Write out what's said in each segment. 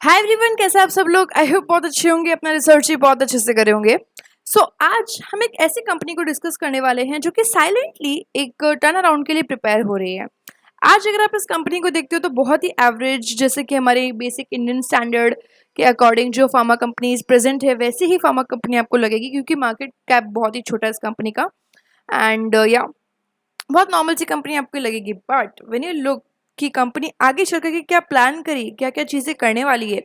Hi everyone, कैसे आप सब लोग। आई होप बहुत अच्छे होंगे, अपना रिसर्च भी बहुत अच्छे से करे होंगे। आज हम एक ऐसी कंपनी को डिस्कस करने वाले हैं जो कि साइलेंटली एक टर्न अराउंड के लिए प्रिपेयर हो रही है। आज अगर आप इस कंपनी को देखते हो तो बहुत ही एवरेज, जैसे कि हमारे बेसिक इंडियन स्टैंडर्ड के अकॉर्डिंग जो फार्मा कंपनीज प्रेजेंट है वैसे ही फार्मा कंपनी आपको लगेगी, क्योंकि मार्केट कैप बहुत ही छोटा है इस कंपनी का। एंड या बहुत नॉर्मल सी कंपनी आपको लगेगी, बट व्हेन यू लुक कि कंपनी आगे चल करके क्या प्लान करी, क्या क्या चीज़ें करने वाली है,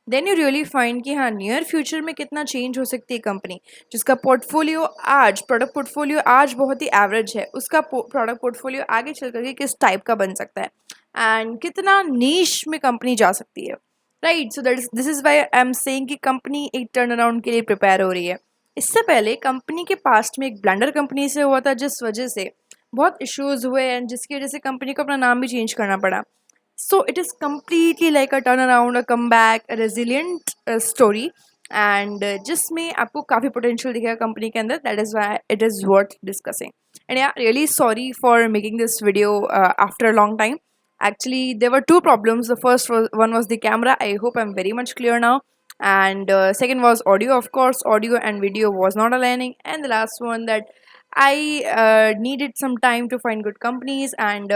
देन यू रियली फाइंड कि हाँ, नियर फ्यूचर में कितना चेंज हो सकती है कंपनी। जिसका पोर्टफोलियो आज, प्रोडक्ट पोर्टफोलियो आज बहुत ही एवरेज है, उसका प्रोडक्ट पोर्टफोलियो आगे चल करके किस टाइप का बन सकता है एंड कितना नीश में कंपनी जा सकती है। Right, so this is why I am saying कि कंपनी एक टर्न अराउंड के लिए प्रिपेयर हो रही है। इससे पहले कंपनी के पास्ट में एक ब्लंडर कंपनी से हुआ था, जिस वजह से बहुत इश्यूज हुए एंड जिसकी वजह से कंपनी को अपना नाम भी चेंज करना पड़ा। So it is completely like a turn around, a come back, a resilient story and जिसमें आपको काफ़ी पोटेंशियल दिखेगा कंपनी के अंदर। That is why it is worth discussing. And yeah really sorry for making this video after a long time. Actually, there were two problems. The first one was the camera. I hope I'm very much clear now. And second was audio. Of course, audio and video was not aligning. And the last one, that I needed some time to find good companies and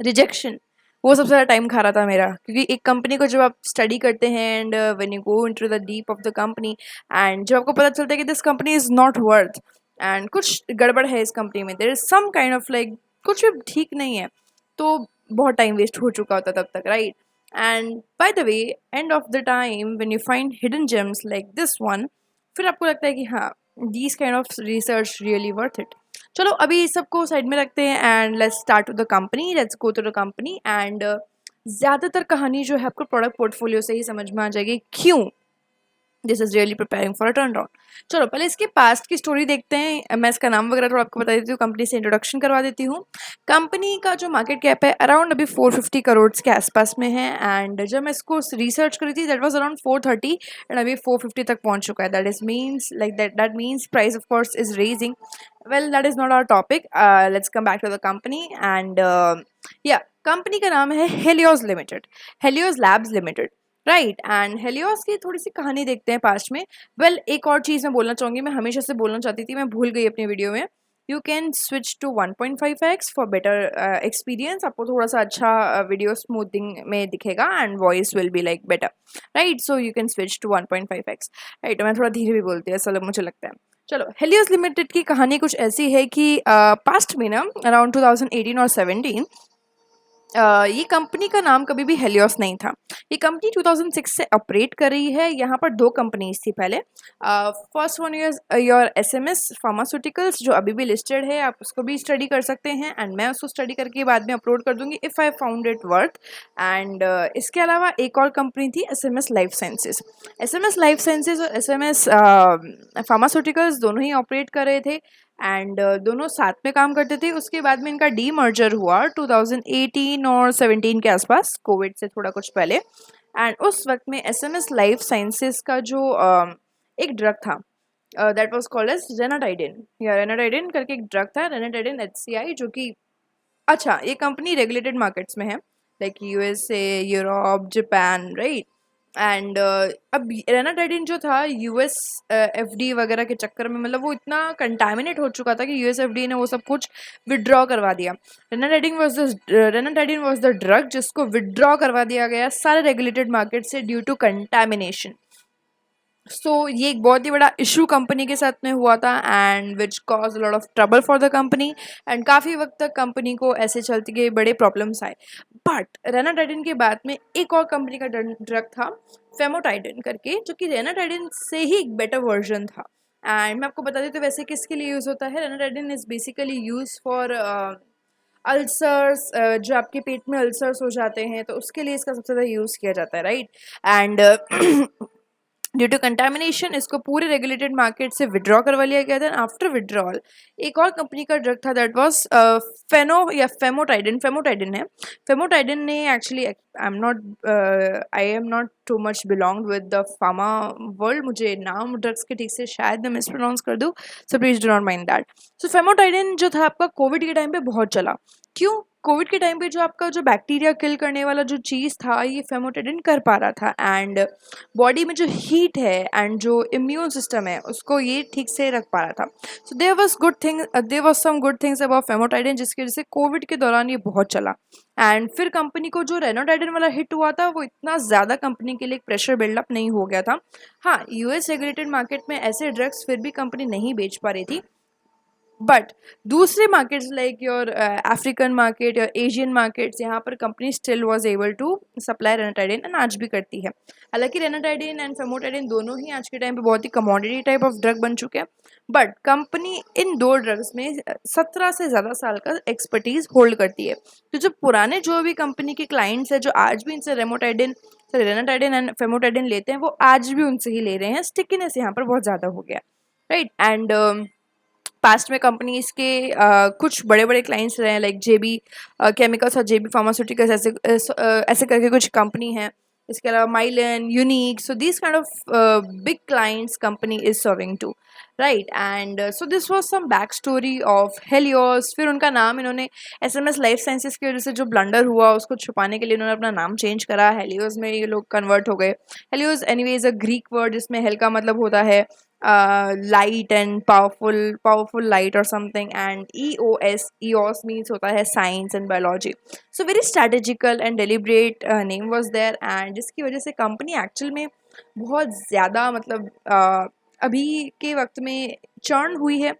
rejection, वो सबसे ज़्यादा time खा रहा था मेरा, क्योंकि एक company को जब आप स्टडी करते हैं and when you go into the deep of the company and जब आपको पता चलता है कि this company is not worth and कुछ गड़बड़ है इस कंपनी में, there is some kind of like कुछ भी ठीक नहीं है, तो बहुत टाइम वेस्ट हो चुका होता तब तक, right. And by the way, end of the time when you find hidden gems like this one, फिर आपको लगता है कि हाँ, these kind of research really worth it. चलो अभी इस सबको साइड में रखते हैं and let's start with the company, let's go to the company and ज़्यादातर कहानी जो है आपको प्रोडक्ट पोर्टफोलियो से ही समझ में आ जाएगी क्यों this is really preparing for a turn around. चलो पहले इसके पास्ट की स्टोरी देखते हैं। मैं इसका नाम वगैरह थोड़ा आपको बता देती हूँ, कंपनी से इंट्रोडक्शन करवा देती हूँ। कंपनी का जो मार्केट कैप है अराउंड अभी 450 करोड़ के आसपास में है एंड जब मैं इसको रिसर्च करी थी दैट वाज अराउंड 430 एंड अभी 450 तक पहुंच चुका है। That is means like that means price of course is raising. Well, that is not our topic. Let's come back to the company and या कंपनी का नाम है Helios limited, Helios labs limited, right. And Helios की थोड़ी सी कहानी देखते हैं past में। वेल, एक और चीज़ मैं बोलना चाहूँगी, मैं हमेशा से बोलना चाहती थी, मैं भूल गई अपनी वीडियो में। You can switch to 1.5x for better experience. आपको थोड़ा सा अच्छा वीडियो स्मूथिंग में दिखेगा and voice will be like better, right. So you can switch to 1.5x, right. मैं थोड़ा धीरे भी बोलती हूँ, ऐसा मुझे लगता है। चलो, हेलियोस लिमिटेड की कहानी कुछ ऐसी है कि पास्ट में ना अराउंड 2018 और 17 ये कंपनी का नाम कभी भी हेलियोस नहीं था। ये कंपनी 2006 से ऑपरेट कर रही है। यहाँ पर दो कंपनीज थी पहले। First one is your SMS pharmaceuticals, जो अभी भी लिस्टेड है, आप उसको भी स्टडी कर सकते हैं एंड मैं उसको स्टडी करके बाद में अपलोड कर दूंगी if I found it worth. And इसके अलावा एक और कंपनी थी SMS life sciences. SMS life sciences और एसएमएस फार्मास्यूटिकल्स दोनों ही ऑपरेट कर रहे थे एंड दोनों साथ में काम करते थे। उसके बाद में इनका डी मर्जर हुआ 2018 और 17 के आसपास, कोविड से थोड़ा कुछ पहले। एंड उस वक्त में एसएमएस लाइफ साइंसेस का जो एक ड्रग था, दैट वाज कॉल्ड एज रेनाटाइडिन, या रेनाटाइडिन करके एक ड्रग था, रेनाटाइडिन HCI, जो कि अच्छा, ये कंपनी रेगुलेटेड मार्केट्स में है, like USA, Europe, Japan, right. And अब रेनाटाइडिन जो था यूएस एफडी वगैरह के चक्कर में, मतलब वो इतना कंटामिनेट हो चुका था कि यूएस एफडी ने वो सब कुछ विड्रॉ करवा दिया। रेनाटाइडिन वाज द ड्रग जिसको विड्रॉ करवा दिया गया सारे रेगुलेटेड मार्केट से ड्यू टू कंटामिनेशन। ये एक बहुत ही बड़ा इशू कंपनी के साथ में हुआ था and which cause lot of trouble for the company and काफ़ी वक्त तक कंपनी को ऐसे चलते गए, बड़े प्रॉब्लम्स आए। बट रेनाटाइडिन के बाद में एक और कंपनी का ड्रग था फेमोटाइडिन करके, जो कि रेनाटाइडिन से ही एक बेटर वर्जन था। एंड मैं आपको बता देती हूँ वैसे किसके लिए यूज़ होता है। Ranitidine is basically use for ulcers, जो आपके पेट में अल्सर्स हो जाते हैं तो उसके लिए इसका सबसे ज़्यादा यूज़ किया जाता है, right. And due to contamination इसको पूरे रेगुलेटेड मार्केट से विड्रॉ करवा लिया गया था। आफ्टर विड्रॉल एक और कंपनी का ड्रग था, दैट वाज फेनो या फेमोटाइडिन है। फेमोटाइडिन ने actually, I am not too much belong with the pharma world, मुझे नाम ड्रग्स के ठीक से शायद मैं मिसप्रोनाउंस कर दूँ, so please do not mind that. So famotidine जो था आपका कोविड के टाइम पे बहुत चला। क्यों? कोविड के टाइम पे जो आपका जो बैक्टीरिया किल करने वाला जो चीज़ था ये फेमोटेडिन कर पा रहा था, एंड बॉडी में जो हीट है एंड जो इम्यून सिस्टम है उसको ये ठीक से रख पा रहा था. So there was some good things about famotidine, जिसकी वजह से कोविड के दौरान ये बहुत चला. एंड फिर कंपनी को जो रेनोटाइडिन वाला हिट हुआ था वो इतना ज़्यादा कंपनी के लिए एक प्रेशर बिल्डअप नहीं हो गया था. हाँ, यूएस रेगुलेटेड मार्केट में ऐसे ड्रग्स फिर भी कंपनी नहीं बेच पा रही थी, बट दूसरे markets like your African market या एशियन मार्केट्स, यहाँ पर company still was able to supply ranitidine, and आज भी करती है. हालांकि रेनाटाइडिन एंड फेमोटाइडिन दोनों ही आज के टाइम पे बहुत ही कमोडिटी टाइप ऑफ ड्रग बन चुके हैं, बट कंपनी इन दो ड्रग्स में 17 से ज़्यादा साल का एक्सपर्टीज होल्ड करती है. तो जो पुराने जो भी कंपनी के क्लाइंट्स हैं जो आज भी इनसे रेनाटाइडिन एंड फेमोटाइडिन लेते हैं, वो आज भी उनसे ही ले रहे हैं. स्टिकीनेस यहाँ पर बहुत ज़्यादा हो गया, राइट. एंड पास्ट में कंपनीज के कुछ बड़े बड़े क्लाइंट्स रहे हैं लाइक जेबी केमिकल्स और जेबी फार्मास्यूटिकल्स, ऐसे करके कुछ कंपनी है. इसके अलावा Mylan, Unique, so this kind of big clients company is serving to, right. And so this was some back story of Helios. फिर उनका नाम इन्होंने एसएमएस लाइफ साइंसेज की वजह से जो ब्लंडर हुआ उसको छुपाने के लिए इन्होंने अपना नाम चेंज करा. हेलियोस में ये लोग कन्वर्ट हो गए. Helios anyways a Greek word जिसमें हेल का मतलब होता है light and powerful light or something, and eos means होता है science and biology. So very strategical and deliberate name was there, and जिसकी वजह से कंपनी एक्चुअल में बहुत ज़्यादा मतलब अभी के वक्त में चर्न हुई है,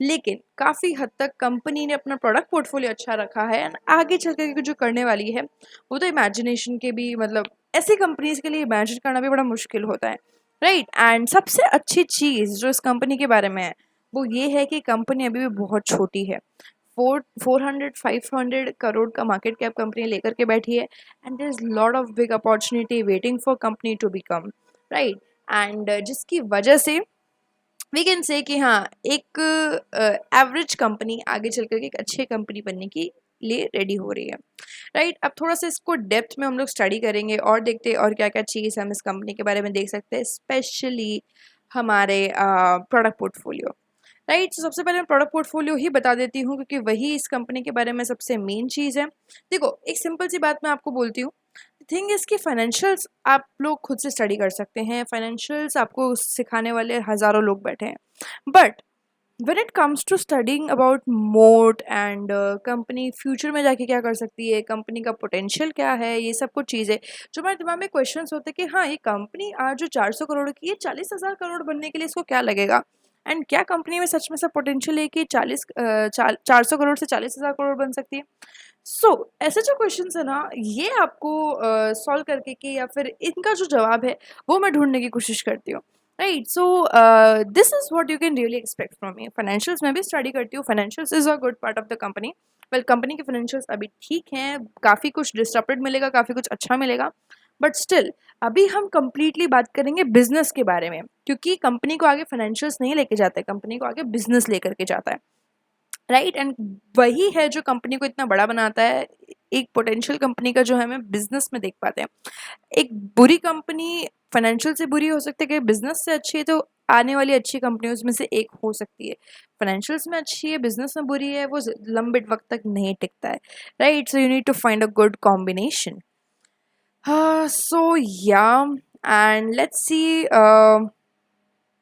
लेकिन काफ़ी हद तक कंपनी ने अपना प्रोडक्ट पोर्टफोलियो अच्छा रखा है. एंड आगे चल के जो करने वाली है वो तो इमेजिनेशन के भी, मतलब ऐसी कंपनीज के लिए इमेजिन करना भी बड़ा मुश्किल होता है, राइट. एंड सबसे अच्छी चीज़ जो इस कंपनी के बारे में है वो ये है कि कंपनी अभी भी बहुत छोटी है. 400-500 करोड़ का मार्केट कैप कंपनी लेकर के बैठी है, and there is lot of big opportunity waiting for company to become, right. And जिसकी वजह से वी कैन से कि हाँ, एक एवरेज कंपनी आगे चल करके एक अच्छी कंपनी बनने के लिए रेडी हो रही है, राइट. अब थोड़ा सा इसको डेप्थ में हम लोग स्टडी करेंगे और देखते हैं और क्या क्या चीज़ हम इस कंपनी के बारे में देख सकते हैं, स्पेशली हमारे प्रोडक्ट पोर्टफोलियो, राइट. तो सबसे पहले मैं प्रोडक्ट पोर्टफोलियो ही बता देती हूँ क्योंकि वही इस कंपनी के बारे में सबसे मेन चीज़ है. देखो, एक सिंपल सी बात मैं आपको बोलती हूँ. थिंग इसकी फाइनेंशियल्स आप लोग खुद से स्टडी कर सकते हैं. फाइनेंशियल्स आपको सिखाने वाले हज़ारों लोग बैठे हैं, but when it comes to studying about mode and company future में जाके क्या कर सकती है, कंपनी का पोटेंशियल क्या है, ये सब कुछ चीज़ें जो हमारे दिमाग में क्वेश्चंस होते हैं कि हाँ, ये कंपनी आज जो 400 करोड़ की है, 40,000 करोड़ बनने के लिए इसको क्या लगेगा, एंड क्या कंपनी में सच में सब पोटेंशियल है कि 400 करोड़ से 40,000 करोड़ बन सकती है. सो ऐसे जो क्वेश्चंस है ना, ये आपको सॉल्व करके कि या फिर इनका जो जवाब है वो मैं ढूंढने की कोशिश करती हूँ, right. So this is what you can really expect from me. Financials मैं भी स्टडी करती हूँ. Financials is a good part of the company. Well, company के फाइनेंशियल्स अभी ठीक हैं, काफ़ी कुछ डिस्टर्बेड मिलेगा, काफ़ी कुछ अच्छा मिलेगा, बट स्टिल अभी हम कंप्लीटली बात करेंगे बिजनेस के बारे में, क्योंकि कंपनी को आगे फाइनेंशियल्स नहीं लेके जाता है, कंपनी को आगे बिजनेस लेकर के जाता है, राइट. एंड वही है जो कंपनी को इतना बड़ा बनाता है. एक पोटेंशियल कंपनी का जो है हमें बिजनेस में देख पाते हैं. एक बुरी कंपनी फाइनेंशियल से बुरी हो सकती है कि बिजनेस से अच्छी है, तो आने वाली अच्छी कंपनियों में से एक हो सकती है. फाइनेंशियल्स में अच्छी है, बिजनेस में बुरी है, वो लंबे वक्त तक नहीं टिकता है, right. So you need to find a good combination. So yeah, and let's see.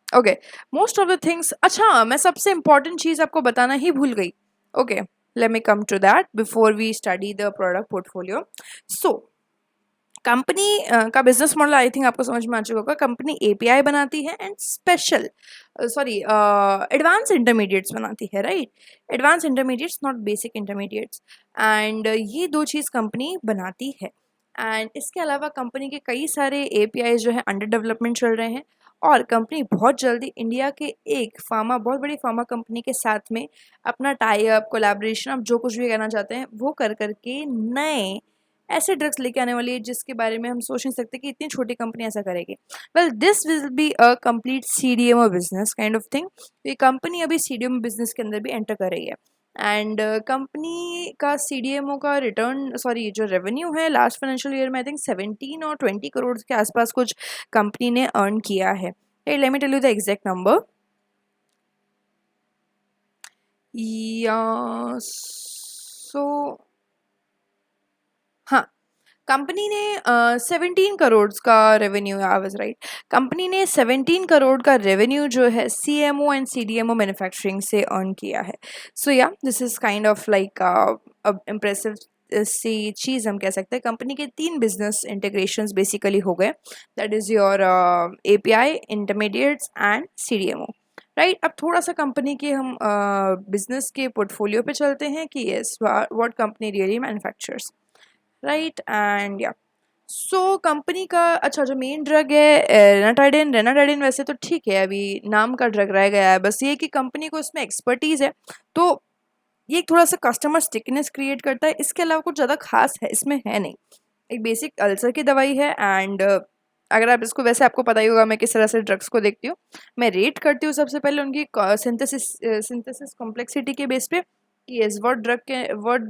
Okay, most of the things. अच्छा, मैं सबसे इम्पॉर्टेंट चीज़ आपको बताना ही भूल गई. Okay, let me come to that before we study the product portfolio. So company का business model I think आपको समझ में आ चुका होगा. कंपनी एपीआई बनाती है एंड एडवांस इंटरमीडिएट्स बनाती है, right. Advance intermediates, not basic intermediates. And ये दो चीज़ कंपनी बनाती है. एंड इसके अलावा कंपनी के कई सारे एपीआई जो है अंडर डेवलपमेंट चल रहे हैं, और कंपनी बहुत जल्दी इंडिया के एक बहुत बड़ी फार्मा कंपनी के साथ में अपना टाई अप, कोलैबोरेशन, आप जो कुछ भी कहना चाहते हैं वो कर करके नए ऐसे ड्रग्स लेके आने वाली है जिसके बारे में हम सोच नहीं सकते कि इतनी छोटी कंपनी ऐसा करेगी. Well, this will be a complete CDMO business kind of thing. ये कंपनी अभी सीडीएमओ बिजनेस के अंदर भी एंटर कर रही है. एंड कंपनी का सीडीएमओ का जो रेवेन्यू है लास्ट फाइनेंशियल ईयर में आई थिंक 17 और 20 करोड़ के आसपास कुछ कंपनी ने अर्न किया है. Let me tell you the exact number. So company ने 17 करोड़ का revenue, I was right, company ने 17 करोड़ का रेवेन्यू जो है सीएमओ एंड सीडीएमओ मैन्युफैक्चरिंग से अर्न किया है. So yeah this is kind of like impressive सी चीज़ हम कह सकते हैं. कंपनी के 3 बिजनेस इंटीग्रेशंस बेसिकली हो गए, that is your API, intermediates and CDMO. Right, अब थोड़ा सा कंपनी के हम बिजनेस के पोर्टफोलियो पे चलते हैं कि yes what company really manufactures. Right and या सो कंपनी का अच्छा जो मेन ड्रग है रेनाटाइडिन. रेनाटाइडिन वैसे तो ठीक है, अभी नाम का ड्रग रह गया है, बस ये कि कंपनी को इसमें एक्सपर्टीज़ है, तो ये थोड़ा सा कस्टमर स्टिकनेस क्रिएट करता है. इसके अलावा कुछ ज़्यादा खास है इसमें है नहीं. एक बेसिक अल्सर की दवाई है एंड अगर आप इसको, वैसे आपको पता ही होगा मैं किस तरह से ड्रग्स को देखती हूँ. मैं रेट करती हूँ सबसे पहले उनकी सिंथेसिस कॉम्प्लेक्सिटी के बेस पे कि इस वर्ड ड्रग के वर्ड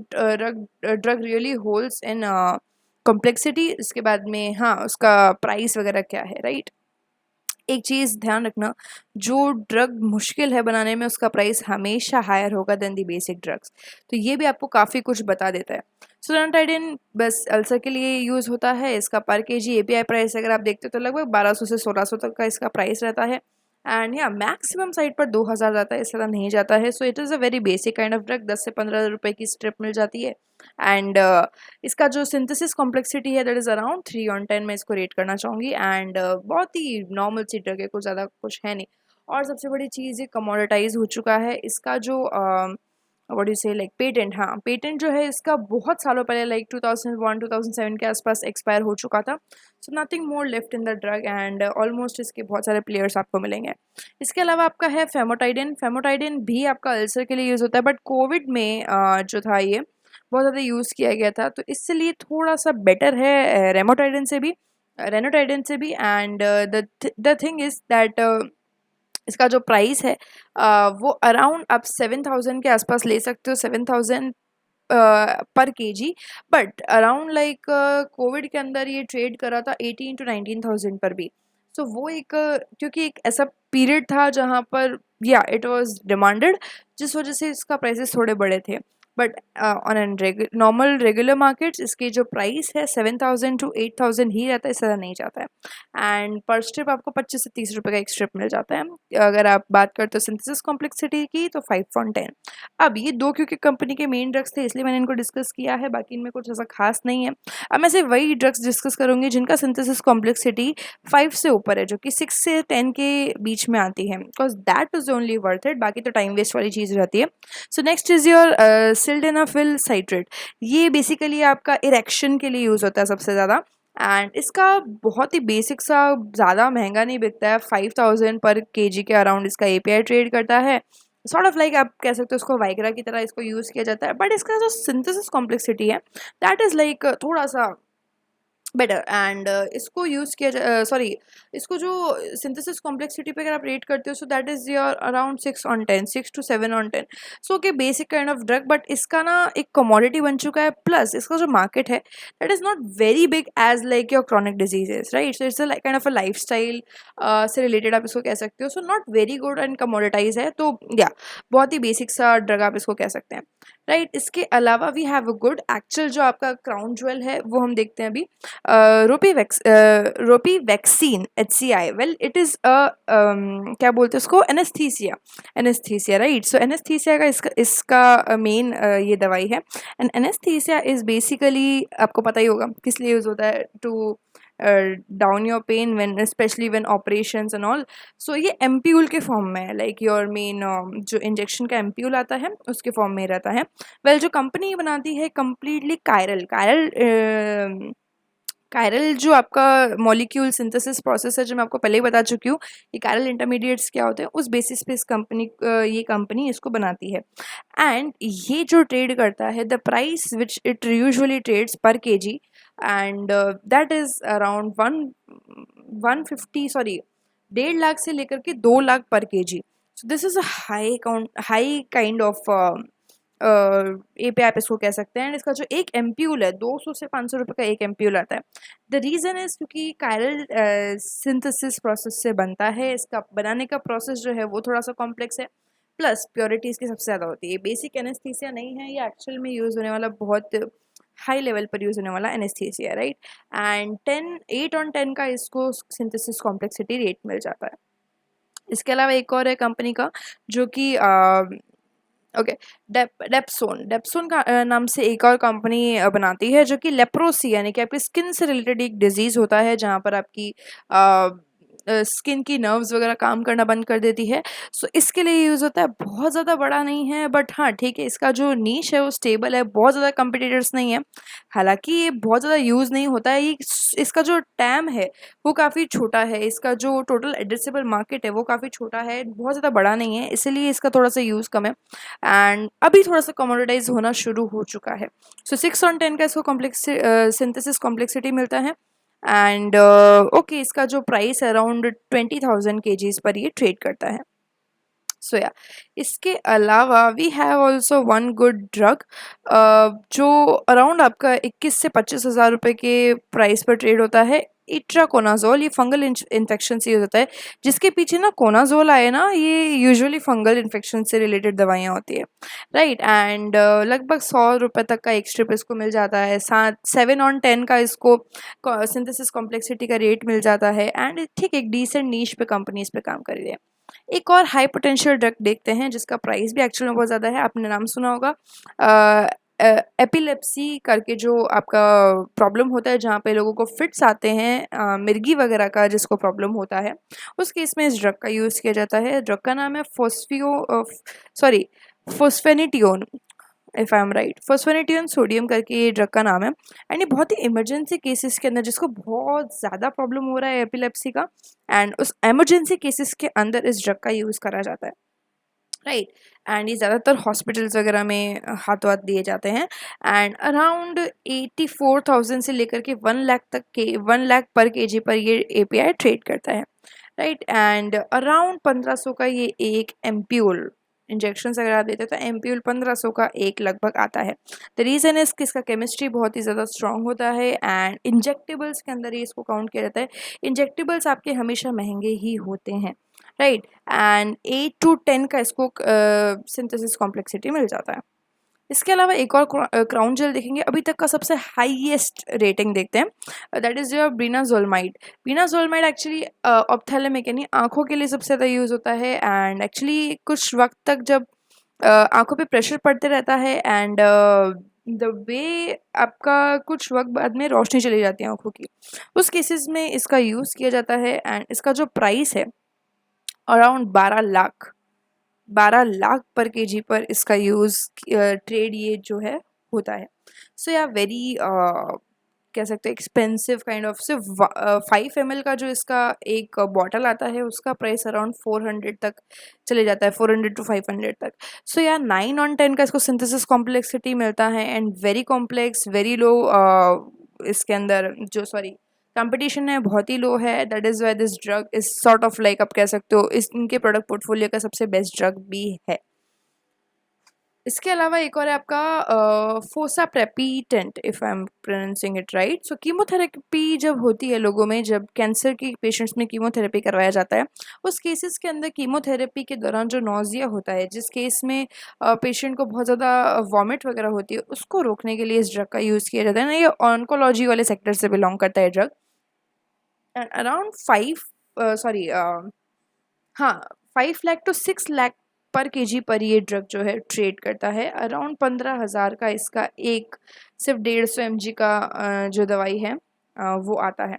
ड्रग रियली होल्ड्स इन कॉम्प्लेक्सिटी. इसके बाद में हाँ उसका प्राइस वगैरह क्या है. राइट, एक चीज़ ध्यान रखना, जो ड्रग मुश्किल है बनाने में उसका प्राइस हमेशा हायर होगा देन दी बेसिक ड्रग्स. तो ये भी आपको काफ़ी कुछ बता देता है. सो रेनाटाइडिन बस अल्सर के लिए यूज़ होता है. इसका पर केजी एपीआई प्राइस अगर आप देखते हो तो लगभग 1200 से 1600 तक का इसका प्राइस रहता है. एंड या मैक्सिमम साइड पर 2000 जाता है, इससे ज़्यादा नहीं जाता है. सो it is a very basic kind of drug. 10 से 15 रुपए की स्ट्रिप मिल जाती है. एंड इसका जो सिंथेसिस कॉम्प्लेक्सिटी है दैट इज़ अराउंड 3/10 मैं इसको रेट करना चाहूँगी. एंड बहुत ही नॉर्मल सी ड्रग है, कुछ ज़्यादा कुछ है नहीं. और सबसे बड़ी चीज़ ये कमोडिटाइज हो चुका है. इसका जो व्हाट यू से लाइक पेटेंट, हाँ पेटेंट जो है इसका बहुत सालों पहले लाइक 2001-2007 के आसपास एक्सपायर हो चुका था. So nothing more left in the drug and almost इसके बहुत सारे प्लेयर्स आपको मिलेंगे. इसके अलावा आपका है फेमोटाइडिन. फेमोटाइडिन भी आपका अल्सर के लिए यूज़ होता है, बट कोविड में जो था ये बहुत ज़्यादा यूज़ किया गया था, तो इसलिए थोड़ा सा बेटर है रेमोटाइडिन से भी, रेनोटाइडिन से भी. And the thing is that इसका जो प्राइस है वो अराउंड आप 7000 के आसपास ले सकते हो, 7000 पर KG. But around like Covid के अंदर ये ट्रेड करा था 18 to 19,000 पर भी. सो वो एक क्योंकि एक ऐसा पीरियड था जहाँ पर या इट वाज डिमांडेड, जिस वजह से इसका प्राइसेस थोड़े बड़े थे. But on an normal regular markets इसकी जो प्राइस है 7000 to 8000 ही रहता है, इससे ज़्यादा नहीं जाता है. एंड पर स्ट्रिप आपको 25 से 30 रुपए का एक स्ट्रिप मिल जाता है. अगर आप बात करते हो सिंथेसिस कॉम्प्लेक्सिटी की तो 5/10. अब ये दो क्योंकि कंपनी के मेन ड्रग्स थे इसलिए मैंने इनको डिस्कस किया है, बाकी इनमें कुछ ऐसा खास नहीं है. अब मैं सिर्फ वही ड्रग्स डिस्कस करूंगी जिनका सिंथेसिस कॉम्प्लेक्सिटी 5 से ऊपर है, जो कि 6 से 10 के बीच में आती है, because that is only worth it. बाकी तो टाइम वेस्ट वाली चीज़ रहती है. So next is your sildenafil citrate. ये बेसिकली आपका इरेक्शन के लिए यूज़ होता है सबसे ज़्यादा. एंड इसका बहुत ही बेसिक सा, ज़्यादा महंगा नहीं बिकता है, 5000 पर केजी के अराउंड इसका एपीआई ट्रेड करता है. सॉर्ट ऑफ लाइक आप कह सकते हो इसको वाइग्रा की तरह इसको यूज़ किया जाता है. बट इसका जो सिंथेसिस कॉम्प्लेक्सिटी है दैट इज़ लाइक थोड़ा सा बेटर. एंड इसको यूज़ किया सॉरी इसको जो सिंथेसिस कॉम्प्लेक्सिटी पे अगर आप रेट करते हो so that is your around 6/10, 6 to 7/10. So okay basic kind of drug, but इसका ना एक कमोडिटी बन चुका है. प्लस इसका जो मार्केट है that is not very big as like your chronic diseases. Right, so it's kind of a life style से रिलेटेड आप इसको कह सकते हो. So not very good and commoditise है, तो या बहुत ही बेसिक सा ड्रग आप इसको कह सकते हैं. राइट, इसके अलावा we have a good actual जो आपका क्राउन ज्वेल है वो हम देखते हैं अभी. Ropivacaine HCI. Well it is क्या बोलते हैं उसको, anaesthesia. Anaesthesia, right. So anaesthesia का इसका मेन ये दवाई है. एंड एनेस्थीसिया इज़ बेसिकली आपको पता ही होगा किस लिए यूज़ होता है, to down your pain when specially when operations and all. So ये एम्प्यूल के फॉर्म में है, लाइक योर मेन जो इंजेक्शन का एम्प्यूल आता है उसके फॉर्म में रहता है. वेल जो कंपनी बनाती है कम्प्लीटली कायरल कायरल कायरल जो आपका मॉलिक्यूल सिंथेसिस प्रोसेस है, जो मैं आपको पहले ही बता चुकी हूँ कि कायरल इंटरमीडिएट्स क्या होते हैं, उस बेसिस पे इस कंपनी ये कंपनी इसको बनाती है. एंड ये जो ट्रेड करता है the price which it usually trades per KG and that is around 150 sorry 1.5 lakh से लेकर के 2 lakh per KG. So this is a high kind of API आप इसको कह सकते हैं. एंड इसका जो एक एम्प्यूल है 200 से 500 रुपये का एक एम्प्यूल आता है. द रीज़न इज़ क्योंकि कायरल सिंथेसिस प्रोसेस से बनता है. इसका बनाने का प्रोसेस जो है वो थोड़ा सा कॉम्प्लेक्स है, प्लस प्योरिटी इसकी सबसे ज़्यादा होती है. बेसिक एनेस्थीसिया नहीं है, ये एक्चुअल में यूज़ होने वाला बहुत हाई लेवल पर यूज़ होने वाला एनेस्थीसिया, राइट। एंड 8/10 का इसको सिंथेसिस कॉम्प्लेक्सिटी रेट मिल जाता है। इसके अलावा एक और है कंपनी का जो कि ओके, डेप्सोन का नाम से एक और कंपनी बनाती है जो कि लेप्रोसी यानी कि आपकी स्किन से रिलेटेड एक डिजीज़ होता है जहाँ पर आपकी स्किन की नर्व्स वगैरह काम करना बंद कर देती है। सो इसके लिए यूज़ होता है। बहुत ज़्यादा बड़ा नहीं है, बट हाँ ठीक है, इसका जो नीश है वो स्टेबल है, बहुत ज़्यादा कंपिटिटर्स नहीं है। हालांकि ये बहुत ज़्यादा यूज़ नहीं होता है। इसका जो टैम है वो काफ़ी छोटा है, इसका जो टोटल एड्रेसेबल मार्केट है वो काफ़ी छोटा है, बहुत ज़्यादा बड़ा नहीं है, इसीलिए इसका थोड़ा सा यूज़ कम है। एंड अभी थोड़ा सा कमोडिटाइज होना शुरू हो चुका है। सो 6/10 का इसको सिंथेसिस कॉम्प्लेक्सिटी मिलता है। एंड ओके, इसका जो प्राइस है अराउंड 20,000 kgs पर ये ट्रेड करता है। सो या इसके अलावा we have also one good drug जो अराउंड आपका 21 से 25,000 रुपये के प्राइस पर ट्रेड होता है। इट्राकोनाजोल, ये फंगल इन्फेक्शन से यूज होता है। जिसके पीछे ना कोनाजोल आए ना, ये यूजुअली फंगल इन्फेक्शन से रिलेटेड दवाइयाँ होती है, राइट। एंड लगभग 100 रुपये तक का एक स्ट्रिप इसको मिल जाता है। 7/10 का इसको सिंथेसिस कॉम्प्लेक्सिटी का रेट मिल जाता है। एंड ठीक एक डिसेंट नीश पे कंपनी इस पे काम कर रही है। एक और हाई पोटेंशियल ड्रग देखते हैं जिसका प्राइस भी एक्चुअली में बहुत ज़्यादा है, आपने नाम सुना होगा। एपिलेप्सी करके जो आपका प्रॉब्लम होता है जहाँ पे लोगों को फिट्स आते हैं, मिर्गी वगैरह का जिसको प्रॉब्लम होता है, उस केस में इस ड्रग का यूज़ किया जाता है। ड्रग का नाम है fosphenytoin, if I am right. Fosphenytoin sodium करके ये ड्रग का नाम है। एंड ये बहुत ही इमरजेंसी केसेस के अंदर, जिसको बहुत ज़्यादा प्रॉब्लम हो रहा है एपिलेप्सी का, एंड उस इमरजेंसी केसेस के अंदर इस ड्रग का यूज़ करा जाता है, राइट। एंड ये ज़्यादातर हॉस्पिटल्स वगैरह में हाथों हाथ दिए जाते हैं। एंड अराउंड 84,000 से लेकर के 1 लाख तक के 1 लाख पर kg पर ये API ट्रेड करता है, राइट। एंड अराउंड 1500 का ये एक एम्प्यूल इंजेक्शन अगर आप देते हैं तो एम्प्यूल 1500 का एक लगभग आता है। द रीज़न इज कि इसका केमिस्ट्री बहुत ही ज़्यादा स्ट्रॉन्ग होता है। एंड इंजेक्टेबल्स के अंदर ही इसको काउंट किया जाता है। इंजेक्टेबल्स आपके हमेशा महंगे ही होते हैं, राइट। एंड 8 to 10 का इसको सिंथेसिस कॉम्प्लेक्सिटी मिल जाता है। इसके अलावा एक और क्राउन जेल देखेंगे, अभी तक का सबसे हाईएस्ट रेटिंग देखते हैं, that is your brinzolamide. Brinzolamide actually ophthalmic यानी आँखों के लिए सबसे ज़्यादा यूज़ होता है। एंड एक्चुअली कुछ वक्त तक जब आँखों पे प्रेशर पड़ते रहता है एंड द वे आपका कुछ वक्त बाद में रोशनी चली जाती है आँखों की, उस केसेस में इसका यूज़ किया जाता है। एंड इसका जो प्राइस है अराउंड 12 लाख पर kg पर इसका यूज़ ट्रेड ये जो है होता है। सो या वेरी कह सकते हैं एक्सपेंसिव काइंड ऑफ। सिर्फ 5 ml का जो इसका एक बॉटल आता है उसका प्राइस अराउंड 400 तक चले जाता है, 400 to 500 तक। सो या 9/10 का इसको सिंथेसिस कॉम्प्लेक्सिटी मिलता है। And very complex, very low इसके अंदर जो कंपटीशन है बहुत ही लो है। That is why this drug is sort of like, आप कह सकते हो इस इनके प्रोडक्ट पोर्टफोलियो का सबसे बेस्ट ड्रग भी है। इसके अलावा एक और है आपका fosaprepitant, if I am pronouncing it right. So chemotherapy जब होती है लोगों में, जब कैंसर की पेशेंट्स में कीमोथेरेपी करवाया जाता है, उस केसेस के अंदर कीमोथेरेपी के दौरान जो नौजिया होता है, जिस केस में पेशेंट को बहुत ज़्यादा वॉमिट वगैरह होती है, उसको रोकने के लिए इस ड्रग का यूज़ किया जाता है ना। ये ऑन्कोलॉजी वाले सेक्टर से बिलोंग करता है drug. And around 5 lakh to 6 lakh पर kg पर ये ड्रग जो है ट्रेड करता है। अराउंड 15,000 का इसका एक सिर्फ 150 mg का जो दवाई है वो आता है।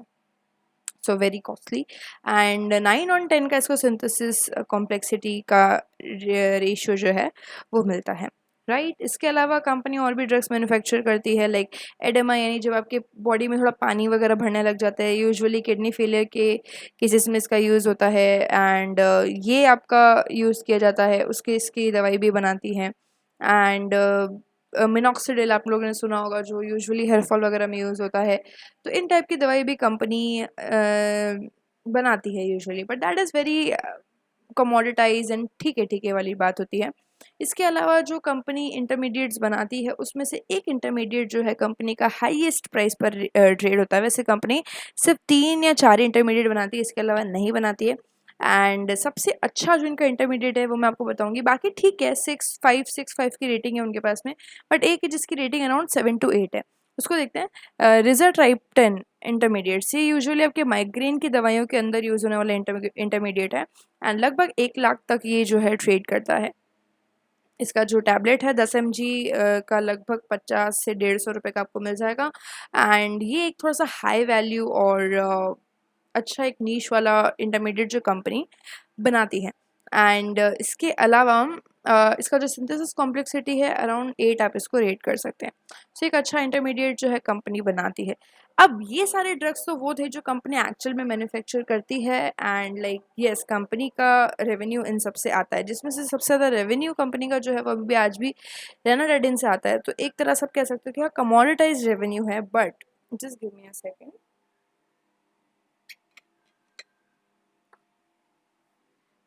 So very costly. एंड 9/10 का इसको सिंथेसिस कॉम्प्लेक्सिटी का रेशियो जो है वो मिलता है, राइट। इसके अलावा कंपनी और भी ड्रग्स मैन्युफैक्चर करती है, लाइक एडेमा, यानी जब आपके बॉडी में थोड़ा पानी वगैरह भरने लग जाता है, यूजुअली किडनी फेलियर के केसेस में इसका यूज़ होता है। एंड ये आपका यूज़ किया जाता है, उसके इसकी दवाई भी बनाती है। एंड मिनॉक्सिडिल आप लोगों ने सुना होगा, जो यूजुअली हेयर फॉल वगैरह में यूज़ होता है। तो इन टाइप की दवाई भी कंपनी बनाती है usually, but that is very commoditise and ठीक है वाली बात होती है। इसके अलावा जो कंपनी इंटरमीडिएट्स बनाती है, उसमें से एक इंटरमीडिएट जो है कंपनी का हाईएस्ट प्राइस पर ट्रेड होता है। वैसे कंपनी सिर्फ 3 या 4 इंटरमीडिएट बनाती है, इसके अलावा नहीं बनाती है। एंड सबसे अच्छा जो इनका इंटरमीडिएट है वो मैं आपको बताऊंगी, बाकी ठीक है 6.5 की रेटिंग है उनके पास में, बट एक है जिसकी रेटिंग अराउंड 7 to 8 है। उसको देखते हैं। रिजाट्राइप्टन इंटरमीडिएट, ये यूजुअली आपके माइग्रेन की दवाइयों के अंदर यूज़ होने वाला इंटरमीडिएट है एंड लगभग 1 लाख तक ये जो है ट्रेड करता है। इसका जो टैबलेट है 10 mg का लगभग 50 से 150 रुपये का आपको मिल जाएगा एंड ये एक थोड़ा सा हाई वैल्यू और अच्छा एक नीश वाला इंटरमीडिएट जो कंपनी बनाती है एंड इसके अलावा इसका जो सिंथेसिस कॉम्प्लेक्सिटी है अराउंड 8 आप इसको रेट कर सकते हैं। सो एक अच्छा इंटरमीडिएट जो है कंपनी बनाती है। अब ये सारे ड्रग्स तो वो थे जो कंपनी एक्चुअल में मैन्युफैक्चर करती है एंड लाइक यस कंपनी का रेवेन्यू इन सब से आता है, जिसमें से सबसे ज़्यादा रेवेन्यू कंपनी का जो है वो अभी भी आज भी रेना रेडिन से आता है। तो एक तरह से आप कह सकते हो कि हाँ कमोडिटाइज रेवेन्यू है, but just give me a second.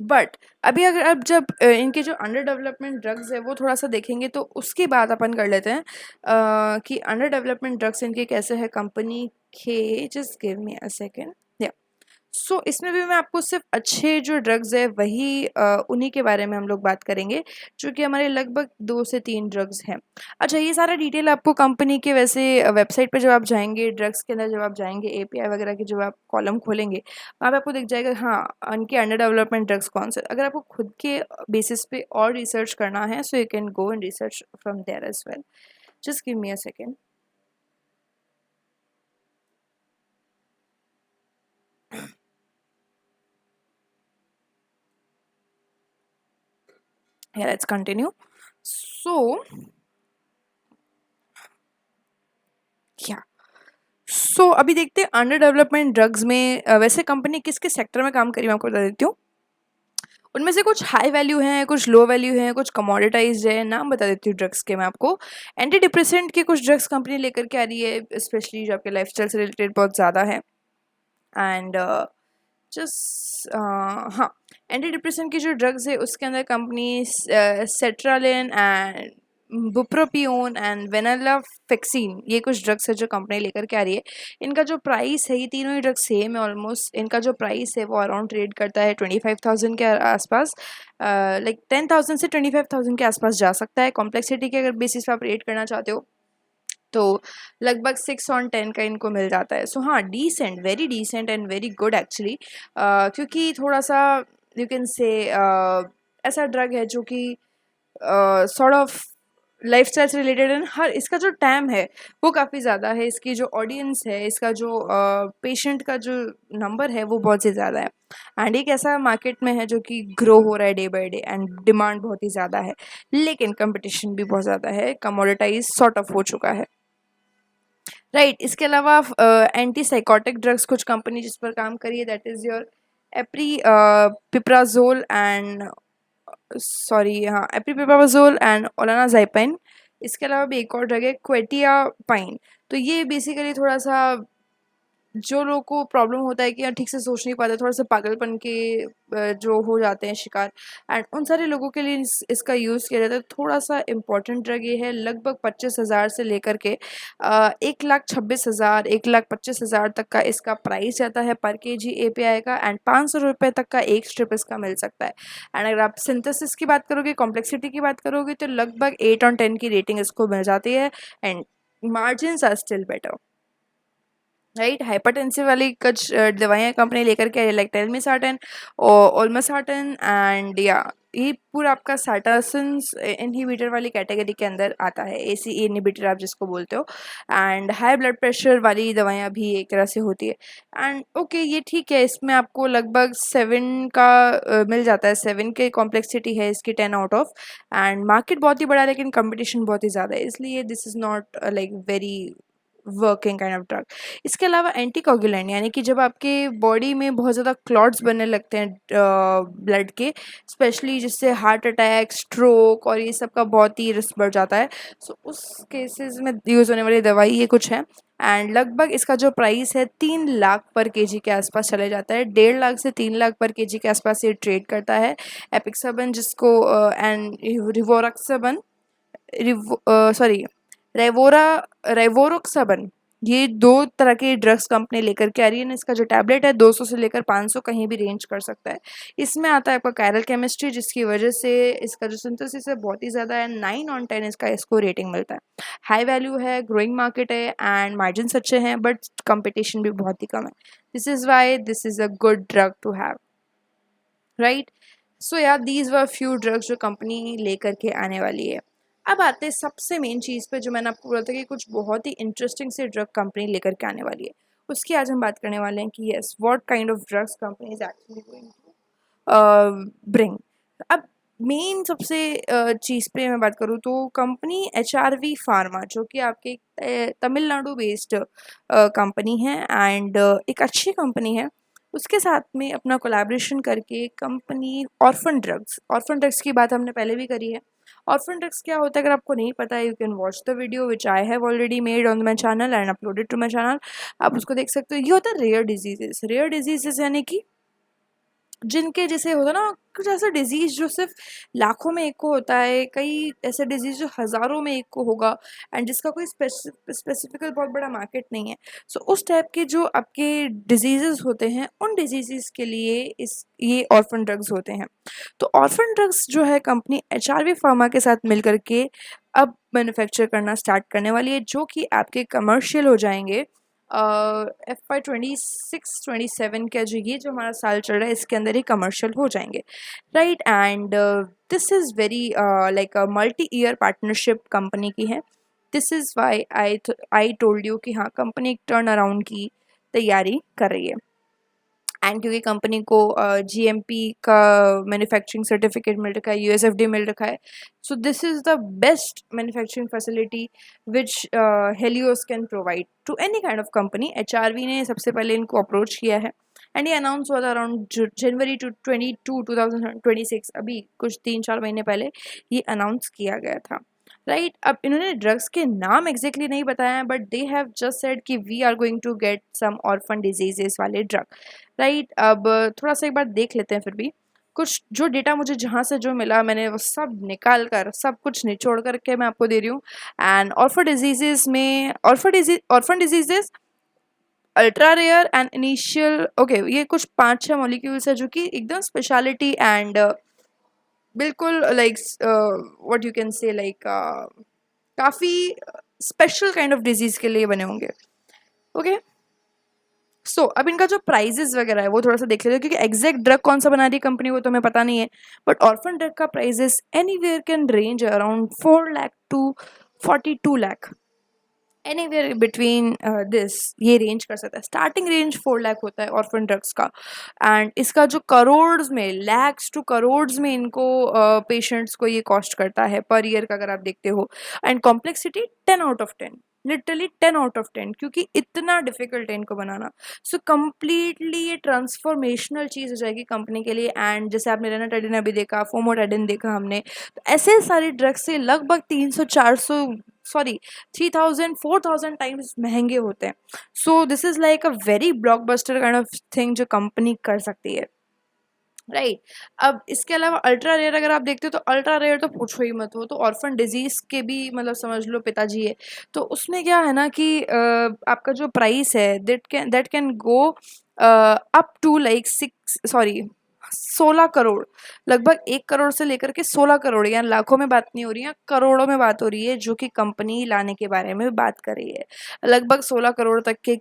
But अभी अगर अब जब इनके जो अंडर डेवलपमेंट ड्रग्स है वो थोड़ा सा देखेंगे तो उसकी बात अपन कर लेते हैं कि अंडर डेवलपमेंट ड्रग्स इनके कैसे है कंपनी के। Just give me a second. So इसमें भी मैं आपको सिर्फ अच्छे जो ड्रग्स है वही उन्हीं के बारे में हम लोग बात करेंगे, जो कि हमारे लगभग 2 से 3 ड्रग्स हैं। अच्छा, ये सारा डिटेल आपको कंपनी के वैसे वेबसाइट पे जब आप जाएंगे, ड्रग्स के अंदर जब आप जाएंगे, एपीआई वगैरह की जब आप कॉलम खोलेंगे वहाँ पे आपको दिख जाएगा हाँ उनके अंडर डेवलपमेंट ड्रग्स कौन से। अगर आपको खुद के बेसिस पे और रिसर्च करना है so you can go and research from there as well. Just give me a second. Yeah, let's continue. So, yeah. सो अभी देखते हैं अंडर डेवलपमेंट ड्रग्स में वैसे कंपनी किस किस सेक्टर में काम करी मैं आपको बता देती हूँ। उनमें से कुछ हाई वैल्यू हैं, कुछ लो वैल्यू हैं, कुछ कमोडिटाइज्ड है। नाम बता देती हूँ ड्रग्स के मैं आपको। एंटी डिप्रेसेंट के कुछ ड्रग्स कंपनी लेकर के आ रही है, स्पेशली जो आपके लाइफस्टाइल से रिलेटेड बहुत ज़्यादा है एंड जस्ट हाँ एंटी डिप्रेसेंट की जो ड्रग्स है उसके अंदर कंपनी सेट्रालिन एंड बुप्रोपियोन एंड वेनिला फिक्सिन, ये कुछ ड्रग्स है जो कंपनी लेकर के आ रही है। इनका जो प्राइस है, ये तीनों ही ड्रग्स सेम है ऑलमोस्ट। इनका जो प्राइस है वो अराउंड ट्रेड करता है 25,000 के आसपास, लाइक 10,000 से 25,000 के आसपास जा सकता है। कॉम्प्लेक्सिटी के अगर बेसिस पे आप रेट करना चाहते हो तो लगभग 6/10 का इनको मिल जाता है। सो हाँ decent, very decent and very good actually, क्योंकि थोड़ा सा यू कैन से ऐसा ड्रग है जो कि सॉर्ट ऑफ लाइफस्टाइल से रिलेटेड है। हर इसका जो टाइम है वो काफ़ी ज़्यादा है, इसकी जो ऑडियंस है, इसका जो पेशेंट का जो नंबर है वो बहुत ही ज़्यादा है एंड एक ऐसा मार्केट में है जो कि ग्रो हो रहा है day by day and demand बहुत ही ज़्यादा है, लेकिन कंपटीशन भी बहुत ज़्यादा है, कमोडिटाइज सॉर्ट ऑफ हो चुका है। राइट इसके अलावा एंटी साइकोटिक ड्रग्स कुछ कंपनी जिस पर काम करी है, that is your aripiprazole and sorry हाँ एप्रीपिप्राजोल एंड ओलानाज़ाइपाइन। इसके अलावा भी एक और ड्रग है क्वेटिया पाइन। तो ये बेसिकली थोड़ा सा जो लोगों को प्रॉब्लम होता है कि यार ठीक से सोच नहीं पाते, थोड़ा सा पागलपन के जो हो जाते हैं शिकार, एंड उन सारे लोगों के लिए इसका यूज़ किया जाता है। थोड़ा सा इम्पोर्टेंट ड्रग ये है, लगभग 25,000 से लेकर के 1,26,000 1,25,000 तक का इसका प्राइस जाता है पर केजी एपीआई का एंड 500 रुपये तक का एक स्ट्रिप इसका मिल सकता है। एंड अगर आप सिंथेसिस की बात करोगे, कॉम्प्लेक्सिटी की बात करोगे तो लगभग 8/10 की रेटिंग इसको मिल जाती है and margin are still better. Right hypertensive वाली कुछ दवाइयाँ कंपनी लेकर के आई है, लाइक टेलमिसार्टन और ओल्मेसार्टन एंड या ये पूरा आपका साटासिन्स इनहिबिटर वाली कैटेगरी के अंदर आता है, एसी इनहिबिटर आप जिसको बोलते हो। एंड हाई ब्लड प्रेशर वाली दवाइयाँ भी एक तरह से होती है एंड ओके ये ठीक है, इसमें आपको लगभग 7 का मिल जाता है। 7 के कॉम्प्लेक्सिटी है इसकी 10 आउट ऑफ एंड मार्केट बहुत ही बड़ा है लेकिन कंपटीशन बहुत ही ज़्यादा है, इसलिए this is not like very working kind of drug. इसके अलावा एंटीकोगुलेंट, यानी कि जब आपके बॉडी में बहुत ज़्यादा क्लॉट्स बनने लगते हैं ब्लड के, स्पेशली जिससे हार्ट अटैक, स्ट्रोक और ये सब का बहुत ही रिस्क बढ़ जाता है, सो उस केसेस में यूज़ होने वाली दवाई ये कुछ है एंड लगभग इसका जो प्राइस है 3 लाख पर केजी के आसपास चले जाता है। 1.5 लाख से 3 लाख पर केजी के आसपास ये ट्रेड करता है। एपिक्साबन जिसको एंड रिवोरक्साबन सॉरी रेवोरा रेवोरोक्साबन ये 2 तरह के ड्रग्स कंपनी लेकर के आ रही है। इसका जो टैबलेट है 200 से लेकर 500 कहीं भी रेंज कर सकता है। इसमें आता है आपका कायरल केमिस्ट्री, जिसकी वजह से इसका जो सिंथेसिस है बहुत ही ज़्यादा है। 9 ऑन 10 इसका इसको रेटिंग मिलता है। हाई वैल्यू है, ग्रोइंग मार्केट है एंड मार्जिन्स अच्छे हैं, बट कंपटीशन भी बहुत ही कम है। This is why this is a good drug to have, right. So यार दीज वर फ्यू ड्रग्स जो कंपनी लेकर के आने वाली है। अब आते हैं सबसे मेन चीज़ पे, जो मैंने आपको बोला था कि कुछ बहुत ही इंटरेस्टिंग से ड्रग कंपनी लेकर के आने वाली है। उसकी आज हम बात करने वाले हैं कि yes what kind of drugs company is actually going to bring. अब मेन सबसे चीज़ पे मैं बात करूँ तो कंपनी HRV फार्मा, जो कि आपके तमिलनाडु बेस्ड कंपनी है एंड एक अच्छी कंपनी है। उसके साथ में अपना कोलैबोरेशन करके कंपनी ऑर्फन ड्रग्स की बात हमने पहले भी करी है। ऑर्फन ड्रग्स क्या होता है अगर आपको नहीं पता है, you can watch the video which I have already made on my channel and uploaded to my channel. आप उसको देख सकते हो। ये होता है रेयर डिजीजेस यानी कि जिनके जैसे होता ना कुछ ऐसा डिजीज़ जो सिर्फ लाखों में एक को होता है, कई ऐसे डिजीज़ जो हज़ारों में एक को होगा एंड जिसका कोई स्पेसिफिकल बहुत बड़ा मार्केट नहीं है। सो उस टाइप के जो आपके डिजीज़ेस होते हैं, उन डिजीज़ेस के लिए ये ऑर्फन ड्रग्स होते हैं। तो ऑर्फन ड्रग्स जो है कंपनी HRV फार्मा के साथ मिल कर के अब मैन्युफैक्चर करना स्टार्ट करने वाली है, जो कि आपके कमर्शियल हो जाएंगे FY 26-27 का जो हमारा साल चल रहा है इसके अंदर ही कमर्शियल हो जाएंगे, right. And this is very like a multi year partnership company की है। This is why I told you कि हाँ कंपनी एक टर्न अराउंड की तैयारी कर रही है। एंड क्योंकि कंपनी को GMP का मैन्युफैक्चरिंग सर्टिफिकेट मिल रखा है, USFDA मिल रखा है। So this is the best manufacturing facility which Helios can provide to any kind of company. HRV ने सबसे पहले इनको अप्रोच किया है एंड ये अनाउंस हुआ था अराउंड जनवरी 2026, अभी कुछ 3-4 महीने पहले ये अनाउंस किया गया था, राइट। अब इन्होंने ड्रग्स के नाम एग्जैक्टली नहीं बताया है, but they have just said कि we are going to get some orphan diseases वाले ड्रग, राइट। अब थोड़ा सा एक बार देख लेते हैं फिर भी कुछ जो डेटा मुझे जहाँ से जो मिला, मैंने वो सब निकाल कर सब कुछ निचोड़ करके मैं आपको दे रही हूँ। And orphan diseases ultra rare and initial, okay, ये कुछ 5-6 मॉलिक्यूल्स है जो कि एकदम स्पेशलिटी एंड बिल्कुल like what you can say like काफ़ी स्पेशल काइंड ऑफ डिजीज़ के लिए बने होंगे, ओके। सो अब इनका जो प्राइजेस वगैरह है वो थोड़ा सा देख लेते हैं, क्योंकि एग्जैक्ट ड्रग कौन सा बना रही है कंपनी वो तो हमें पता नहीं है, बट ऑर्फन ड्रग का prices anywhere can range around 4 lakh to 42 lakh, anywhere between this ये रेंज कर सकता है। स्टार्टिंग रेंज 4 लाख होता है ऑर्फन ड्रग्स का एंड इसका जो करोड्स में, लैक्स टू करोड्स में इनको पेशेंट्स को ये कॉस्ट करता है पर ईयर का अगर आप देखते हो। And complexity 10 out of 10, literally 10 out of 10, क्योंकि इतना डिफिकल्ट है इनको बनाना। सो कम्प्लीटली ये ट्रांसफॉर्मेशनल चीज़ हो जाएगी कंपनी के लिए। एंड जैसे आपने रेनाटाइडिन अभी देखा, फोमोटाइडिन देखा हमने, तो ऐसे सारे ड्रग्स से लगभग 3,000-4,000 टाइम्स महंगे होते हैं। So this is like a very blockbuster kind of thing जो कंपनी कर सकती है, राइट। अब इसके अलावा अल्ट्रा रेयर अगर आप देखते हो तो अल्ट्रा रेयर तो पूछो ही मत, हो तो ऑर्फन डिजीज के भी मतलब समझ लो पिताजी है। तो उसमें क्या है ना कि आपका जो प्राइस है that can go up to like 16 crore, लगभग 1 करोड़ से लेकर के 16 करोड़, यानी लाखों में बात नहीं हो रही है, करोड़ों में बात हो रही है, जो कि कंपनी लाने के बारे में बात कर रही है। लगभग 16 करोड़ तक के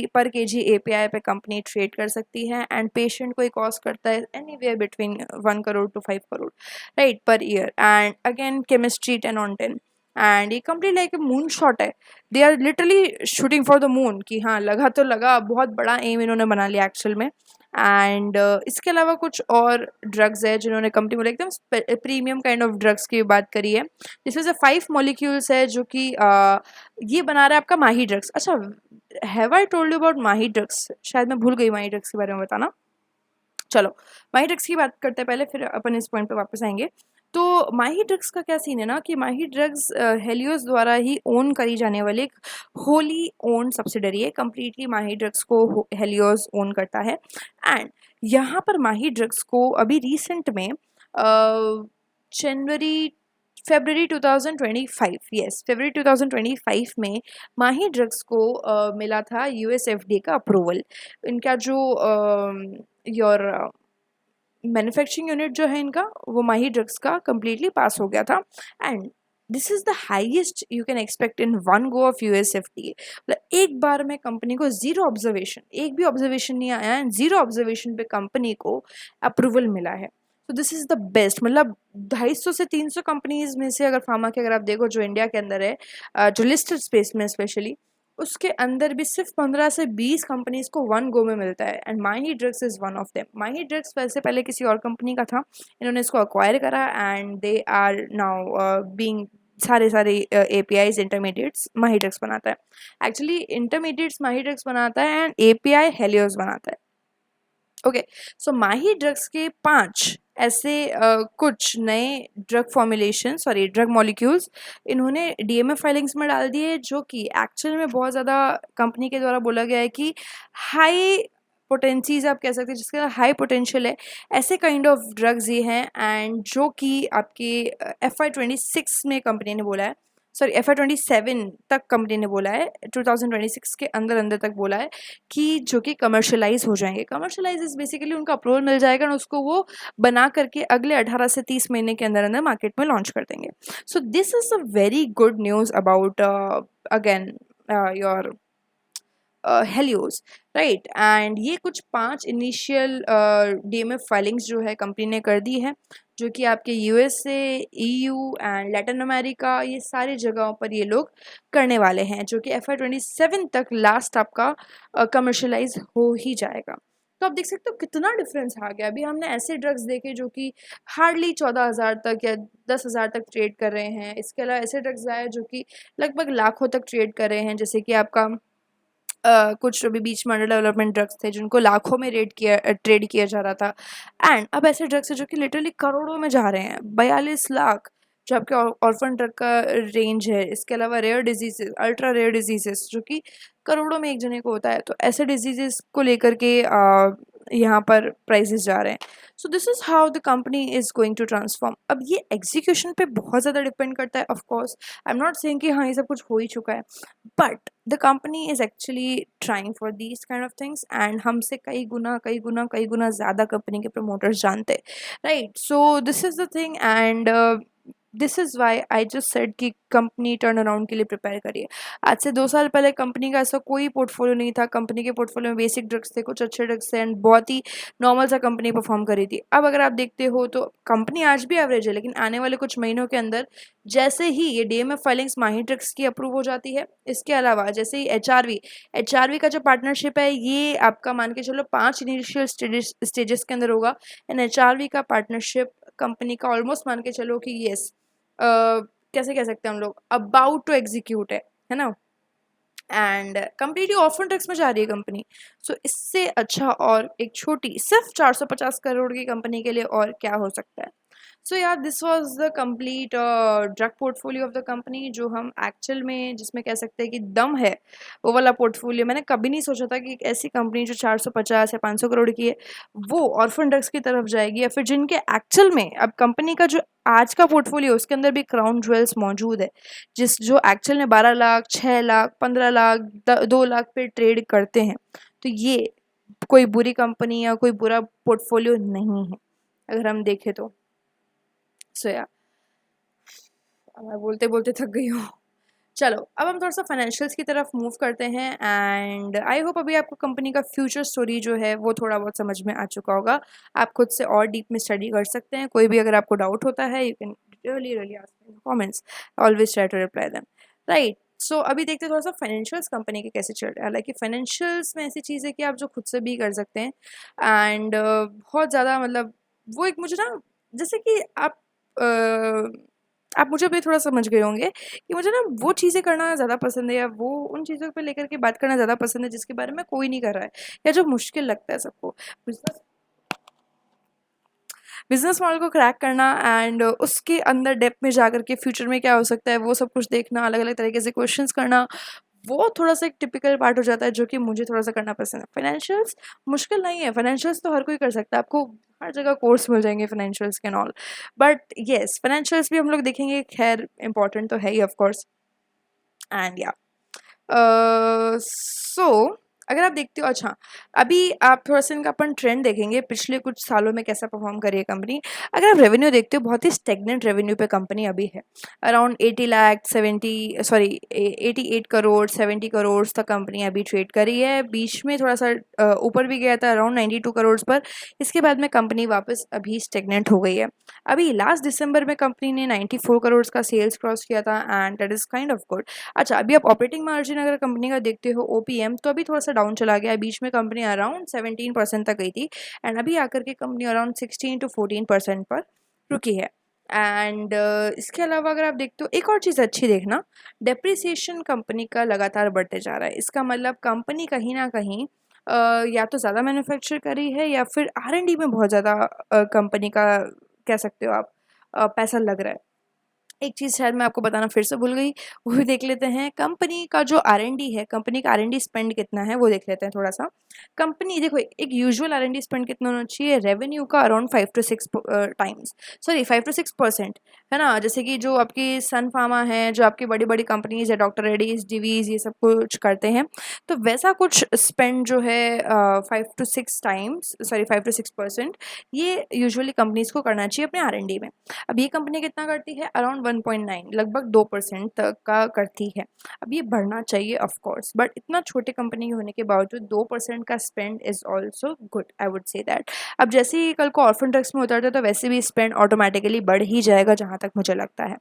पर केजी API पे कंपनी ट्रेड कर सकती है एंड पेशेंट को कॉस्ट करता है anywhere between 1 crore to 5 crore, right, per year. And again chemistry 10 on 10 and ये कंपनी लाइक मून शॉट है। They are literally shooting for the moon कि हाँ लगा तो लगा, बहुत बड़ा एम इन्होंने बना लिया एक्चुअल में। एंड इसके अलावा कुछ और ड्रग्स है जिन्होंने कंपनी में एकदम प्रीमियम काइंड ऑफ ड्रग्स की बात करी है, जिसमें से 5 मॉलिक्यूल्स है जो कि ये बना रहा है आपका माही ड्रग्स। अच्छा, have I told you about Mahi drugs? शायद मैं भूल गई माही ड्रग्स के बारे में बताना। चलो माही ड्रग्स की बात करते हैं पहले, फिर अपन इस पॉइंट पे वापस आएंगे। तो माही ड्रग्स का क्या सीन है ना कि माही ड्रग्स हेलियोस द्वारा ही ओन करी जाने वाली एक होली ओन सब्सिडरी है। कम्प्लीटली माही ड्रग्स को हेलियोस ओन करता है। एंड यहाँ पर माही ड्रग्स को अभी रिसेंट में जनवरी फरवरी 2025, यस फरवरी 2025 में माही ड्रग्स को मिला था यूएस एफडीए का अप्रूवल। इनका जो योर मैन्युफैक्चरिंग यूनिट जो है इनका वो माही ड्रग्स का कम्प्लीटली पास हो गया था। And this is the highest you can expect in one go of US FDA. मतलब एक बार में कंपनी को ज़ीरो ऑब्जर्वेशन, एक भी ऑब्जर्वेशन नहीं आया एंड ज़ीरो ऑब्जर्वेशन पे कंपनी को अप्रूवल मिला है। तो दिस इज़ द बेस्ट। मतलब 250 से 300 कंपनीज में से अगर फार्मा के अगर आप देखो जो इंडिया के अंदर है, जो लिस्टेड स्पेस में स्पेशली, उसके अंदर भी सिर्फ 15 से 20 कंपनीज को वन गो में मिलता है and Mahi drugs is one of them. Mahi drugs वैसे पहले किसी और कंपनी का था, इन्होंने इसको अक्वायर करा and they are now being सारे एपीआईज इंटरमीडिएट्स माही ड्रग्स बनाता है। एक्चुअली इंटरमीडिएट्स माही ड्रग्स बनाता है एंड एपीआई हेलियोस बनाता है। ओके, सो माही ड्रग्स के 5 ऐसे कुछ नए drug formulation sorry drug molecules इन्होंने डीएमए फाइलिंग्स में डाल दिए, जो कि एक्चुअल में बहुत ज़्यादा कंपनी के द्वारा बोला गया है कि हाई पोटेंसीज आप कह सकते हैं, जिसका हाई पोटेंशियल है। ऐसे काइंड ऑफ ड्रग्स ये हैं एंड जो कि आपके FY26 में कंपनी ने बोला है, सॉरी FY27 तक कंपनी ने बोला है, 2026 के अंदर अंदर तक बोला है कि जो कि कमर्शलाइज हो जाएंगे। कमर्शलाइज इज बेसिकली उनका अप्रूवल मिल जाएगा और उसको वो बना करके अगले 18 से 30 महीने के अंदर अंदर मार्केट में लॉन्च कर देंगे। सो this is a very good news about again your Helios, right. And ये कुछ 5 इनिशियल डीएमएफ फाइलिंग्स जो है कंपनी ने कर दी है, जो कि आपके USA, EU and Latin America, ये सारी जगहों पर ये लोग करने वाले हैं, जो कि FY27 तक लास्ट आपका कमर्शलाइज हो ही जाएगा। तो आप देख सकते हो कितना डिफरेंस आ गया। अभी हमने ऐसे ड्रग्स देखे जो कि हार्डली 14,000 तक या 10,000 तक ट्रेड कर रहे हैं। इसके अलावा ऐसे ड्रग्स आए जो कि लगभग लाखों तक ट्रेड कर रहे हैं, जैसे कि आपका कुछ अभी बीच में अंडर डेवलपमेंट ड्रग्स थे जिनको लाखों में ट्रेड किया जा रहा था। एंड अब ऐसे ड्रग्स है जो कि लिटरली करोड़ों में जा रहे हैं, 42 लाख जो आपके ऑर्फन ड्रग का रेंज है। इसके अलावा rare diseases, ultra rare diseases जो कि करोड़ों में एक जने को होता है, तो ऐसे डिजीजेस को लेकर के यहाँ पर प्राइजेस जा रहे हैं। So this is how the company is going to transform. अब ये एग्जीक्यूशन पे बहुत ज़्यादा डिपेंड करता है। Of course I am not saying कि हाँ ये सब कुछ हो ही चुका है, but the company is actually trying for these kind of things and हमसे कई गुना ज़्यादा कंपनी के प्रमोटर्स जानते हैं, right. So this is the thing and this is why I just said कि कंपनी टर्न अराउंड के लिए प्रिपेयर करिए। आज से 2 साल पहले कंपनी का ऐसा कोई पोर्टफोलियो नहीं था। कंपनी के पोर्टफोलियो में बेसिक ड्रग्स थे, कुछ अच्छे ड्रग्स थे एंड बहुत ही नॉर्मल सा कंपनी परफॉर्म कर रही थी। अब अगर आप देखते हो तो कंपनी आज भी एवरेज है, लेकिन आने वाले कुछ महीनों के अंदर जैसे ही ये डीएमएफ फाइलिंग्स माही ड्रग्स की अप्रूव हो जाती है, इसके अलावा जैसे ही एचआरवी का जो पार्टनरशिप है ये आपका मान के चलो 5 इनिशियल स्टेजेस के अंदर होगा एंड एचआरवी का पार्टनरशिप कंपनी का ऑलमोस्ट मान के चलो कि येस कैसे कह सकते हैं हम लोग, अबाउट टू एग्जीक्यूट है ना। एंड कम्प्लीटली ऑफन ड्रग्स में जा रही है कंपनी। सो इससे अच्छा और एक छोटी सिर्फ 450 करोड़ की कंपनी के लिए और क्या हो सकता है। सो यार this was the complete drug portfolio of the company, जो हम एक्चुअल में जिसमें कह सकते हैं कि दम है वो वाला पोर्टफोलियो। मैंने कभी नहीं सोचा था कि एक ऐसी कंपनी जो 450 या 500 करोड़ की है वो ऑर्फन ड्रग्स की तरफ जाएगी, या फिर जिनके एक्चुअल में अब कंपनी का जो आज का पोर्टफोलियो उसके अंदर भी क्राउन ज्वेल्स मौजूद है, जिस जो एक्चुअल में 12 लाख, 6 लाख, 15 लाख, 2 लाख पे ट्रेड करते हैं। तो ये कोई बुरी कंपनी या कोई बुरा पोर्टफोलियो नहीं है अगर हम देखें तो। सो या मैं बोलते बोलते थक गई हूँ। चलो अब हम थोड़ा सा फाइनेंशियल्स की तरफ मूव करते हैं एंड आई होप अभी आपको कंपनी का फ्यूचर स्टोरी जो है वो थोड़ा बहुत समझ में आ चुका होगा। आप खुद से और डीप में स्टडी कर सकते हैं। कोई भी अगर आपको डाउट होता है you can really ask me in comments, always try to reply them, right. So अभी देखते हैं थोड़ा सा फाइनेंशियल्स कंपनी के कैसे चल रहे हैं। हालांकि फाइनेंशियल्स में ऐसी चीज़ है कि आप जो खुद से भी कर सकते हैं एंड बहुत ज़्यादा मतलब वो एक मुझे ना जैसे कि आप मुझे अभी थोड़ा समझ गए होंगे कि मुझे ना वो चीज़ें करना ज़्यादा पसंद है, या वो उन चीज़ों पे लेकर के बात करना ज़्यादा पसंद है जिसके बारे में कोई नहीं कर रहा है या जो मुश्किल लगता है सबको। बिजनेस बिजनेस मॉडल को क्रैक करना एंड उसके अंदर डेप्थ में जा कर के फ्यूचर में क्या हो सकता है वो सब कुछ देखना, अलग अलग तरीके से क्वेश्चंस करना, वो थोड़ा-सा एक टिपिकल पार्ट हो जाता है जो कि मुझे थोड़ा-सा करना पसंद है। फाइनेंशियल्स मुश्किल नहीं है, फाइनेंशियल्स तो हर कोई कर सकता है, आपको हर जगह कोर्स मिल जाएँगे फाइनेंशियल्स के and all. But yes, financials भी हम लोग देखेंगे, खैर इम्पोर्टेंट तो है ही ऑफ कोर्स। एंड या सो अगर आप देखते हो, अच्छा अभी आप थोड़ा-सा इनका अपन ट्रेंड देखेंगे पिछले कुछ सालों में कैसा परफ़ॉर्म कर रही है कंपनी। अगर आप रेवेन्यू देखते हो, बहुत ही स्टैग्नेंट रेवेन्यू पे कंपनी अभी है। अराउंड 80 लाख 70 सॉरी 88 करोड़ 70 करोड़ तक कंपनी अभी ट्रेड कर रही है। बीच में थोड़ा-सा ऊपर भी गया था अराउंड 92 करोड़ पर। इसके बाद में कंपनी वापस अभी स्टैग्नेंट हो गई है। अभी लास्ट दिसंबर में कंपनी ने 94 करोड़ का सेल्स क्रॉस किया था and that is kind of good. अच्छा, अभी आप ऑपरेटिंग मार्जिन अगर कंपनी का देखते हो ओपीएम, तो अभी थोड़ा-सा डाउन चला गया है। बीच में कंपनी अराउंड 17% तक गई थी एंड अभी आकर के कंपनी अराउंड 16 टू 14% पर रुकी है। एंड इसके अलावा अगर आप देखते हो, एक और चीज़ अच्छी देखना, डेप्रिसिएशन कंपनी का लगातार बढ़ते जा रहा है। इसका मतलब कंपनी कहीं न कहीं या तो ज़्यादा मैन्युफैक्चर कर रही है या फिर आर&डी में बहुत ज़्यादा कंपनी का कह सकते हो आप पैसा लग रहा है। एक चीज़ शायद मैं आपको बताना फिर से भूल गई, वो भी देख लेते हैं। कंपनी का जो आर&डी है, कंपनी का आर&डी स्पेंड कितना है वो देख लेते हैं थोड़ा-सा। कंपनी देखो, एक यूजुअल आर&डी स्पेंड कितना होना चाहिए, रेवेन्यू का around 5 to 6 times, sorry 5 to 6%, है ना? जैसे कि जो आपकी सन फार्मा है, जो आपकी बड़ी-बड़ी कंपनीज़ है, डॉक्टर रेड्डीज़, डिवीज़, ये सब कुछ करते हैं, तो वैसा कुछ स्पेंड जो है 5 टू 6 टाइम्स, सॉरी 5 टू 6%, ये यूजुअली कंपनीज़ को करना चाहिए अपने आर&डी में। अब ये कंपनी कितना करती है, अराउंड 1.9, लगभग 2% तक का करती है। अब ये बढ़ना चाहिए ऑफ कोर्स, बट इतना छोटे कंपनी होने के बावजूद 2% का spend is also good, I would say that. अब जैसे ही कल को ऑर्फन ड्रग्स में उतरता है तो वैसे भी स्पेंड ऑटोमेटिकली बढ़ ही जाएगा, जहाँ तक मुझे लगता है,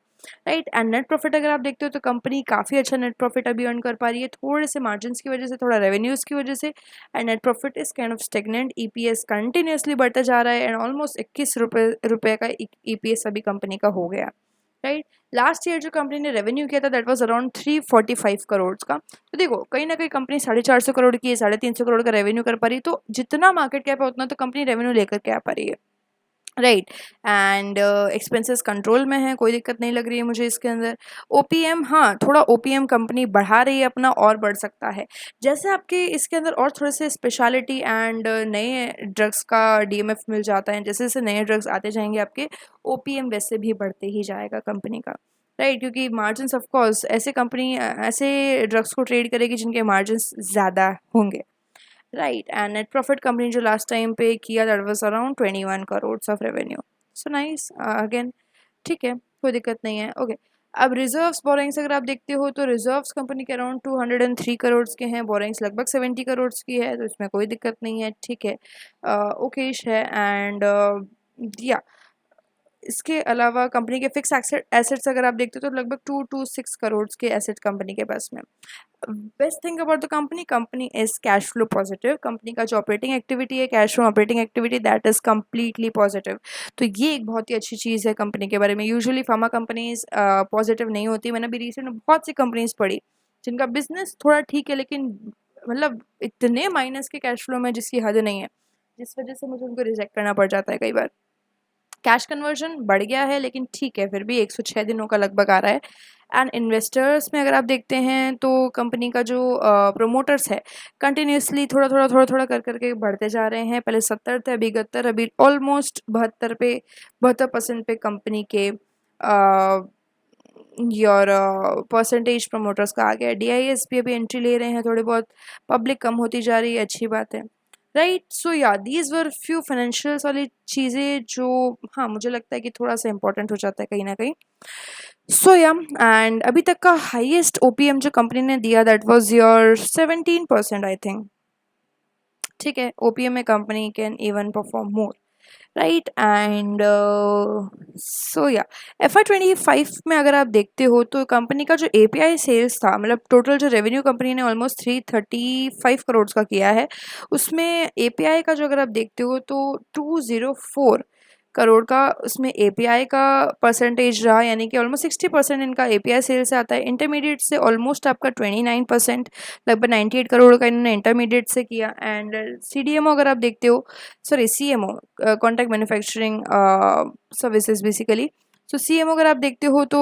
राइट। एंड नेट प्रॉफिट अगर आप देखते हो तो कंपनी काफ़ी अच्छा नेट प्रॉफिट अभी अर्न कर पा रही है, थोड़े से मार्जिन्स की वजह से, थोड़ा रेवेन्यूज़ की वजह से। And net profit is kind of stagnant, EPS continuously बढ़ता जा रहा है एंड ऑलमोस्ट 21 रुपये का ईपीएस अभी कंपनी का हो गया, राइट। लास्ट ईयर जो कंपनी ने रेवेन्यू किया था दैट वाज अराउंड 345 करोड़ का। तो देखो, कहीं ना कहीं कंपनी 450 करोड़ की है, 350 करोड़ का रेवेन्यू कर पा रही है, तो जितना मार्केट कैप है उतना तो कंपनी रेवेन्यू लेकर के आ पा रही है, राइट। एंड एक्सपेंसेस कंट्रोल में है, कोई दिक्कत नहीं लग रही है मुझे इसके अंदर। ओपीएम, हाँ, थोड़ा ओपीएम कंपनी बढ़ा रही है अपना, और बढ़ सकता है। जैसे आपके इसके अंदर और थोड़े से स्पेशलिटी एंड नए ड्रग्स का डीएमएफ मिल जाता है, जैसे जैसे नए ड्रग्स आते जाएंगे आपके, ओपीएम वैसे भी बढ़ते ही जाएगा कंपनी का, राइट। क्योंकि मार्जिन ऑफ कोर्स, ऐसे कंपनी ऐसे ड्रग्स को ट्रेड करेगी जिनके मार्जिन ज़्यादा होंगे, right. And net profit company जो लास्ट टाइम पे किया that was around 21 crore of revenue, so nice again, ठीक है, कोई दिक्कत नहीं है, ओके। अब रिजर्व्स बोरिंग्स अगर आप देखते हो तो रिजर्व्स कंपनी के अराउंड 203 करोड़ के हैं, बोरिंग्स लगभग 70 करोड़ की है, तो इसमें कोई दिक्कत नहीं है, ठीक है, ओकेश है। एंड या इसके अलावा कंपनी के फिक्स एसेट्स अगर आप देखते हो तो लगभग 2 to 6 करोड़ के एसेट कंपनी के पास में। Best thing about the company, company is cash flow positive. Company का जो ऑपरेटिंग एक्टिविटी है, cash flow operating activity, that is completely positive. तो ये एक बहुत ही अच्छी चीज़ है कंपनी के बारे में। यूजुअली फार्मा कंपनीज पॉजिटिव नहीं होती। मैंने अभी रिसेंट में बहुत सी कंपनीज पढ़ी जिनका बिजनेस थोड़ा ठीक है, लेकिन मतलब इतने माइनस के कैश फ्लो में जिसकी हद नहीं है, जिस वजह से मुझे उनको रिजेक्ट करना पड़ जाता है कई बार। कैश कन्वर्जन बढ़ गया है, लेकिन ठीक है, फिर भी 106 दिनों का लगभग आ रहा है। एंड इन्वेस्टर्स में अगर आप देखते हैं तो कंपनी का जो प्रोमोटर्स है, कंटिन्यूसली थोड़ा थोड़ा थोड़ा थोड़ा कर करके बढ़ते जा रहे हैं। पहले 70 थे, अभी 71, अभी ऑलमोस्ट 72% पे कंपनी के योर परसेंटेज प्रमोटर्स का आ गया। डीआईएस भी अभी एंट्री ले रहे हैं, थोड़े बहुत पब्लिक कम होती जा रही है, अच्छी बात है, राइट। सो या दीज वर फ्यू फाइनेंशियल्स वाली चीज़ें जो, हाँ, मुझे लगता है कि थोड़ा सा इंपॉर्टेंट हो जाता है कहीं ना कहीं। सो या एंड अभी तक का हाईएस्ट ओपीएम जो कंपनी ने दिया that was your 17%, I think, ठीक है। ओपीएम में company can even perform more, right. And सो या FY25 में अगर आप देखते हो तो कंपनी का जो एपीआई सेल्स था, मतलब टोटल जो रेवेन्यू कंपनी ने ऑलमोस्ट 335 करोड़ का किया है, उसमें एपीआई का जो अगर आप देखते हो तो 204 करोड़ का उसमें एपीआई का परसेंटेज रहा, यानी कि ऑलमोस्ट 60% इनका एपीआई सेल से आता है। इंटरमीडिएट से ऑलमोस्ट आपका 29%, लगभग 98 करोड़ का इन्होंने इंटरमीडिएट से किया। एंड सीडीएमओ अगर आप देखते हो, sorry CMO, contract manufacturing services basically, so CMO अगर आप देखते हो तो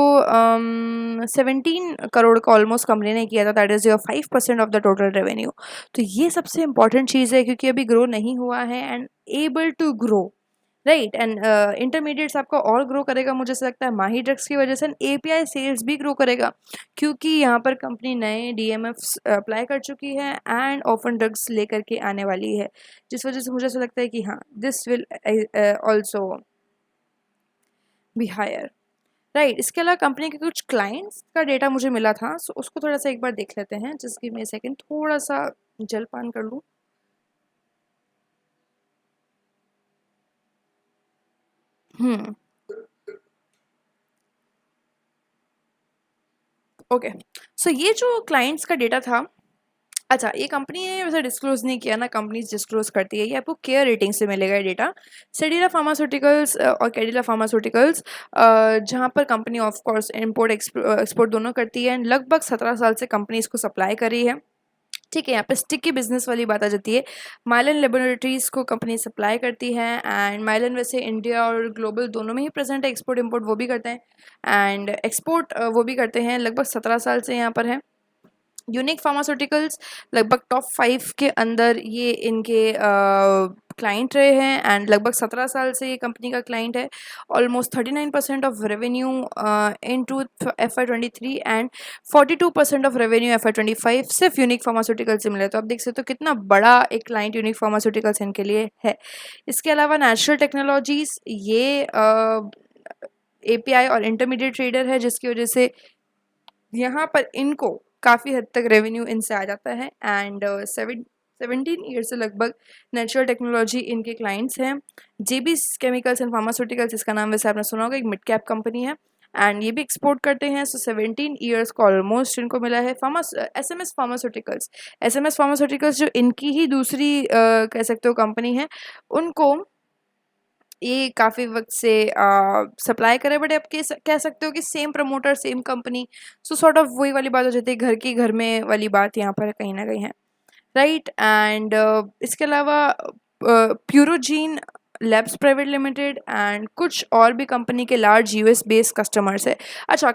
17 करोड़ का ऑलमोस्ट कंपनी ने किया था, that is your 5% of the total revenue. तो ये सबसे इंपॉर्टेंट चीज़ है क्योंकि अभी ग्रो नहीं हुआ है and able to grow, right. And intermediates आपका और ग्रो करेगा, मुझे ऐसा लगता है माही ड्रग्स की वजह से। एपीआई सेल्स भी ग्रो करेगा क्योंकि यहाँ पर कंपनी नए डीएमएफ्स अप्लाई कर चुकी है एंड ऑफन ड्रग्स लेकर के आने वाली है, जिस वजह से मुझे ऐसा लगता है कि हाँ, this will also be higher, right. इसके अलावा कंपनी के कुछ क्लाइंट्स का डेटा मुझे मिला था, सो उसको थोड़ा सा एक बार देख लेते हैं। Just give me a second, थोड़ा सा जलपान कर लूँ। हम्म, ओके। सो ये जो क्लाइंट्स का डेटा था, अच्छा, ये कंपनी ने वैसे डिस्क्लोज नहीं किया ना, कंपनीज डिस्क्लोज करती है, ये आपको केयर रेटिंग से मिलेगा ये डेटा। सेडिला फार्मास्यूटिकल्स और कैडिला फार्मास्यूटिकल्स, जहाँ पर company of course import export दोनों करती है, लगभग 17 साल से कंपनी इसको सप्लाई कर रही है। ठीक है, यहाँ पे स्टिकी बिजनेस वाली बात आ जाती है। माइलन लेबोरेटरीज को कंपनी सप्लाई करती है एंड माइलन वैसे इंडिया और ग्लोबल दोनों में ही प्रेजेंट है, एक्सपोर्ट इम्पोर्ट वो भी करते हैं एंड एक्सपोर्ट वो भी करते हैं, लगभग 17 साल से यहाँ पर है। यूनिक फार्मास्यूटिकल्स लगभग टॉप 5 के अंदर ये इनके क्लाइंट रहे हैं एंड लगभग 17 साल से ये कंपनी का क्लाइंट है। Almost 39% of revenue in to FY23 and 42% of revenue FY25 सिर्फ यूनिक फार्मास्यूटिकल से मिले। तो आप देख सकते हो कितना बड़ा एक क्लाइंट यूनिक फार्मास्यूटिकल्स इनके लिए है। इसके अलावा नेचुरल टेक्नोलॉजीज, ये एपीआई और इंटरमीडिएट ट्रेडर है, जिसकी वजह से यहाँ पर इनको काफ़ी हद तक रेवेन्यू इनसे आ जाता है एंड 17 ईयर से लगभग नेचुरल टेक्नोलॉजी इनके क्लाइंट्स हैं। जेबी केमिकल्स एंड फार्मास्यूटिकल्स, इसका नाम वैसे आपने सुना होगा, एक मिड कैप कंपनी है एंड ये भी एक्सपोर्ट करते हैं। सो 17 ईयर्स का ऑलमोस्ट इनको मिला है। एसएमएस फार्मास्यूटिकल्स, एसएमएस फार्मास्यूटिकल्स जो इनकी ही दूसरी कह सकते हो कंपनी है, उनको ये काफ़ी वक्त से सप्लाई करे, बट आप कह सकते हो कि same promoter same company, so sort of वही वाली बात हो जाती है, घर की घर में वाली बात यहाँ पर कहीं ना कहीं है, राइट। एंड इसके अलावा प्यूरोजीन लैब्स प्राइवेट लिमिटेड एंड कुछ और भी कंपनी के लार्ज यूएस बेस्ड कस्टमर्स है। अच्छा,